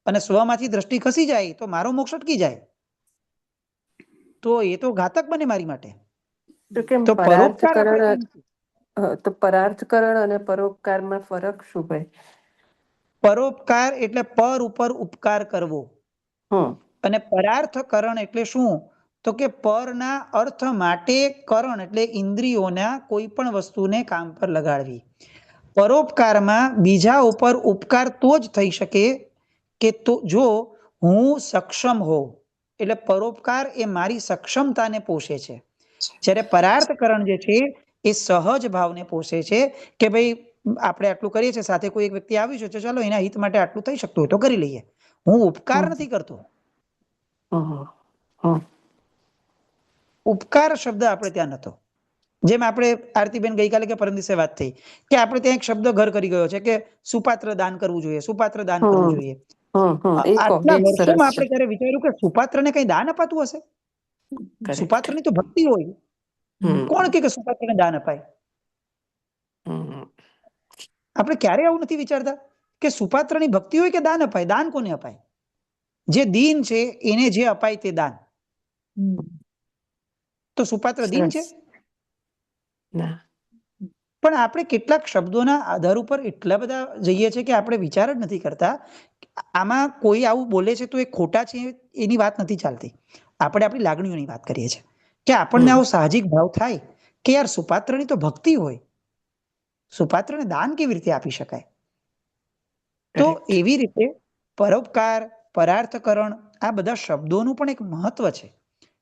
અને સ્વમાંથી દ્રષ્ટિ ખસી જાય તો મારો મોક્ષ અટકી જાય. તો એ તો ઘાતક બને મારી માટે. તો પરાર્થકરણ અને પરોપકારમાં ફરક શું ભાઈ? પરોપકાર એટલે પર ઉપર ઉપકાર કરવો, અને પરાર્થકરણ એટલે શું? તો કે પરના અર્થ માટે કરણ એટલે ઇન્દ્રિયોના કોઈ પણ વસ્તુને કામ પર લગાડવી. પરોપકારમાં બીજા ઉપર ઉપકાર તો જ થઈ શકે કે તો જો હું સક્ષમ હોઉં. એટલે પરોપકાર એ મારી સક્ષમતાને પોષે છે, જ્યારે પરાર્થકરણ જે છે એ સહજ ભાવને પોષે છે કે ભાઈ આપણે આટલું કરીએ છીએ, સાથે કોઈ એક વ્યક્તિ આવ્યું છે, ચાલો એના હિત માટે આટલું થઈ શકતું હોય તો કરી લઈએ. હું ઉપકાર નથી કરતો. ઉપકાર શબ્દ આપણે ત્યાં નતો. જેમ આપણે આરતીબેન ગઈકાલે કે પરમ દિવસે વાત થઈ કે આપણે ત્યાં એક શબ્દ ઘર કરી ગયો છે કે સુપાત્ર દાન કરવું જોઈએ, સુપાત્ર દાન કરવું જોઈએ. આટલા વર્ષોમાં આપણે ત્યારે વિચાર્યું કે સુપાત્રને કઈ દાન અપાતું હશે? સુપાત્રની તો ભક્તિ હોય. કોણ કે સુપાત્રને દાન અપાય? આપણે ક્યારે આવું નથી વિચારતા કે સુપાત્રની ભક્તિ હોય કે દાન અપાય. દાન કોને અપાય? જે દીન છે એને જે અપાય તે દાન. તો સુપાત્ર દીન છે? પણ આપણે કેટલાક શબ્દોના આધાર ઉપર એટલા બધા જઈએ છીએ કે આપણે વિચાર જ નથી કરતા. આમાં કોઈ આવું બોલે છે તો એ ખોટા છે એની વાત નથી ચાલતી. આપણે આપણી લાગણીઓની વાત કરીએ છીએ કે આપણને આવો સાહજિક ભાવ થાય કે યાર સુપાત્રની તો ભક્તિ હોય, સુપાત્રને દાન કેવી રીતે આપી શકાય? તો Correct. એવી રીતે પરોપકાર, પરાર્થકરણ આ બધા શબ્દોનું પણ એક મહત્વ છે.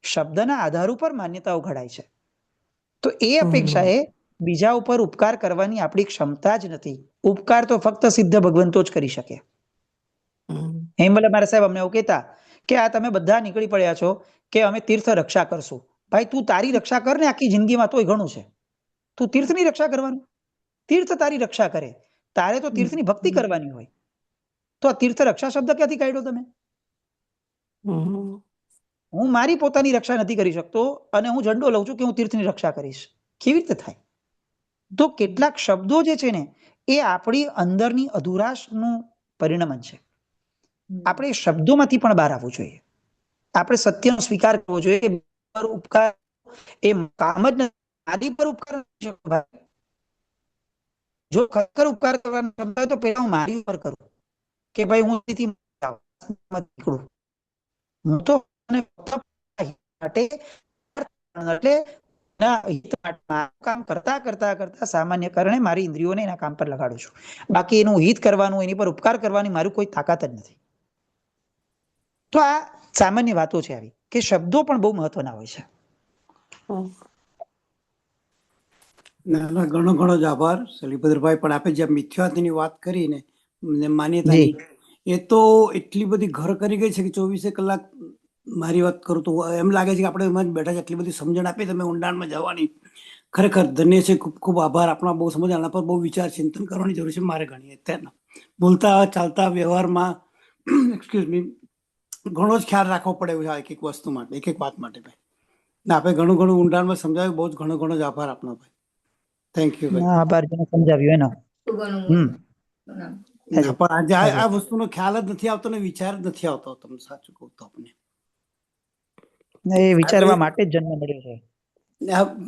શબ્દના આધાર ઉપર માન્યતાઓ ઘડાય છે. તો એ અપેક્ષાએ બીજા ઉપર ઉપકાર કરવાની આપણી ક્ષમતા જ નથી. ઉપકાર તો ફક્ત સિદ્ધ ભગવંતો જ કરી શકે. હેમલે મારા સાહેબ અમને એવું કહેતા કે આ તમે બધા નીકળી પડ્યા છો કે અમે તીર્થ રક્ષા કરશું. ભાઈ તું તારી રક્ષા કર ને આખી જિંદગીમાં તોય ઘણું છે. તું તીર્થની રક્ષા કરવાનું, તીર્થ તારી રક્ષા કરે. તારે તો તીર્થની ભક્તિ કરવાની હોય. તો આ તીર્થ રક્ષા શબ્દ ક્યાંથી કાઢ્યો તમે? હું મારી પોતાની રક્ષા નથી કરી શકતો અને હું ઝંડો લઉં છું કે હું તીર્થની રક્ષા કરીશ. કેવી રીતે થાય? તો કેટલાક શબ્દો જે છે ને એ આપણી અંદરની અધુરાશનું પરિણમન છે. આપણે એ શબ્દોમાંથી પણ બહાર આવવું જોઈએ. આપણે સત્યનો સ્વીકાર કરવો જોઈએ કે પર ઉપકાર એ કામ જ નથી. આદિ પર ઉપકાર નથી શકતો ભાઈ. જો ખરેખર ઉપકાર કરવાનો શબ્દ હોય તો પહેલા હું મારી ઉપર કરું કે ભાઈ હું અહીંથી નીકળું. હું તો મને માટે એટલે કામ કરતા કરતા કરતા સામાન્ય કારણે મારી ઇન્દ્રિયોને એના કામ પર લગાડું છું. બાકી એનું હિત કરવાનું, એની પર ઉપકાર કરવાની મારું કોઈ તાકાત જ નથી. તો આ સામાન્ય વાતો છે આવી કે શબ્દો પણ બહુ મહત્વના હોય છે. ના, ઘણો ઘણો જ આભાર શૈલેન્દ્રભાઈ. પણ આપણે જે મિથ્યાત્વની વાત કરી ને માન્યતાની, એ તો એટલી બધી ઘર કરી ગઈ છે કે 24 કલાક મારી વાત કરું તો એમ લાગે છે કે આપણે એમાં જ બેઠા છે. એટલી બધી સમજણ આપી તમે ઊંડાણમાં જવાની. ખરેખર ધન્ય છે. ખૂબ ખૂબ આભાર. આપણા બહુ સમજ, આના પર બહુ વિચાર ચિંતન કરવાની જરૂર છે મારે ઘણી. અત્યારના બોલતા ચાલતા વ્યવહારમાં એક્સક્યુઝ મી ઘણો જ ખ્યાલ રાખવો પડે એવું છે એક એક વસ્તુ માટે, એક એક વાત માટે ભાઈ. ને આપણે ઘણું ઘણું ઊંડાણમાં સમજાવ્યું. બહુ જ ઘણો જ આભાર આપનો ભાઈ. થેન્ક યુ ભાઈ. આભાર જેને સમજાવ્યું એનો. ના, પણ આજે આ વસ્તુનો ખ્યાલ જ નથી આવતો ને વિચાર જ નથી આવતો. તમને સાચું કહું તો આપણે એ વિચારવા માટે જ જન્મ મળ્યો છે.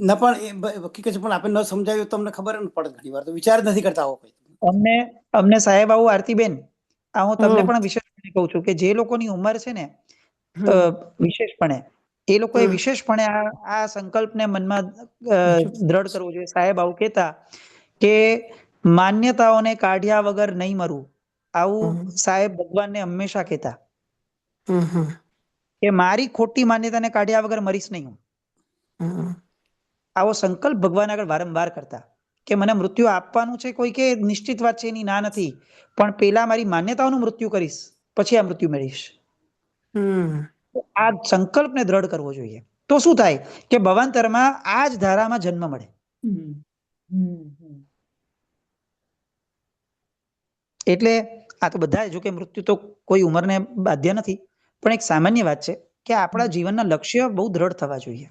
ના, પણ એ હકીકત છે. પણ આપણે ન સમજાવ્યું તો તમને ખબર ન પડે. ઘણી વાર તો વિચાર જ નથી કરતા આવો કોઈ. અમને સાહેબ આવું આરતીબેન, આ હું તમને પણ વિશેષપણે કહું છું કે જે લોકોની ઉંમર છે ને વિશેષપણે એ લોકોએ વિશેષપણે આ સંકલ્પને મનમાં દ્રઢ કરવો જોઈએ. સાહેબ આવું કહેતા કે માન્યતાઓને કાઢ્યા વગર નહીં મરવું. આવું સાહેબ ભગવાનને હંમેશા કહેતા કે મારી ખોટી માન્યતાને કાઢ્યા વગર મરીશ નહીં હું. આવો સંકલ્પ ભગવાન આગળ વારંવાર કરતા કે મને મૃત્યુ આપવાનું છે. કોઈ કે નિશ્ચિત વાત છે એની ના નથી, પણ પેલા મારી માન્યતાઓનું મૃત્યુ કરીશ પછી આ મૃત્યુ મેળવીશ. આ સંકલ્પને દ્રઢ કરવો જોઈએ. તો શું થાય કે ભવાંતરમાં આ જ ધારામાં જન્મ મળે. એટલે આ તો બધા જો કે મૃત્યુ તો કોઈ ઉંમરને બાધ્ય નથી, પણ એક સામાન્ય વાત છે કે આપણા જીવનના લક્ષ્ય બહુ દ્રઢ થવા જોઈએ.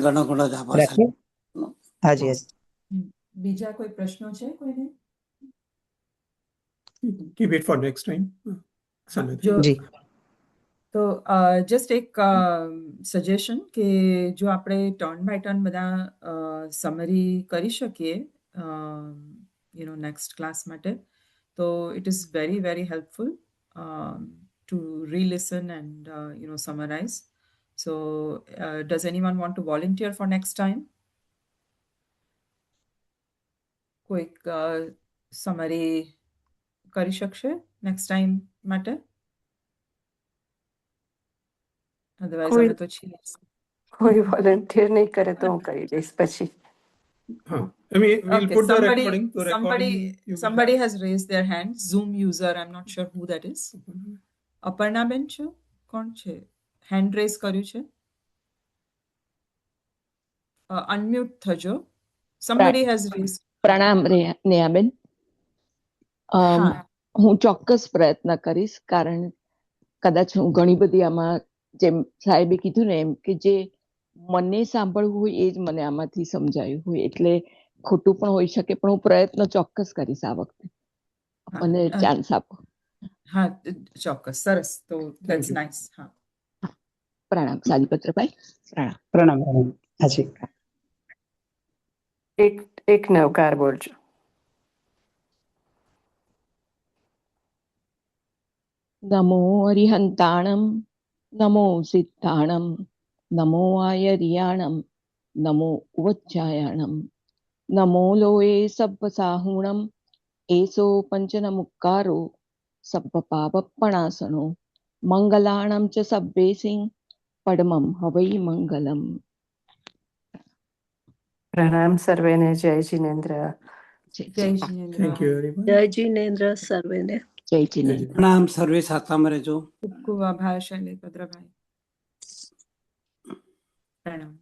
ઘણો ઘણો જ આભાર. રાખીએ? હાજી હાજી. બીજા કોઈ પ્રશ્નો છે કોઈને? Keep it for next time. જો જી તો જસ્ટ એક સજેશન કે જો આપણે ટર્ન બાય ટર્ન બધા સમરી કરી શકીએ નેક્સ્ટ ક્લાસ માટે, તો it is very very helpful two re-listen and summarize. So does anyone want to volunteer for next time? કોઈક સમરી કરી શકશે નેક્સ્ટ ટાઈમ માટે? અદરવાઇઝ અમે તો છીએ. કોઈ વોલન્ટિયર નહીં કરે તો હું કરી દઈશ પછી. I mean, we'll Okay, put the recording. The somebody recording you will somebody have. has raised their hand. Zoom user, I'm not sure who that is. Aparna બેન છે? કોણ છે? હેન્ડ રેઝ કર્યું છે. અનમ્યુટ થજો. Somebody has raised. પ્રણામ નેહાબેન. હા. હું ચોક્કસ પ્રયત્ન કરીશ, કારણ કદાચ હું ઘણી બધી આમાં જેમ સાહેબે કીધું ને એમ કે જે મને સાંભળવું હોય એ જ મને આમાંથી સમજાયું હોય, એટલે ખોટું પણ હોઈ શકે, પણ હું પ્રયત્ન ચોક્કસ કરીશ આ વખતે. મને ચાન્સ આપો. હા, ચોક્કસ. સરસ. તો ધેટ્સ નાઇસ. હા. પ્રણામ શાલિપત્રભાઈ. પ્રણામ. પ્રણામ. હાજી. એક નવકાર બોલજો. નમો હરિહંતાણમ નમો સિદ્ધાણમ, નમો આયર્યાણમ, નમો ઉવચ્ચાયાણમ, નમો લોએ સબ્બ સાહુણમ, એસો પંચનમુક્કારો સબ્બ પાપપણાસનો, મંગલાણમ ચ સબ્બેસિંહ પડમમ હવૈ મંગલમ. પ્રણામ સર્વેને. જય Jinendra. Jai Jinendra. Thank you very much. જય જિનેન્દ્ર સર્વેને. જય જિનેન્દ્ર. પ્રણામ, સર્વે સાતામાં રહેજો. ખૂબ ખૂબ આભાર શૈલેન્દ્રભાઈ. પ્રણામ.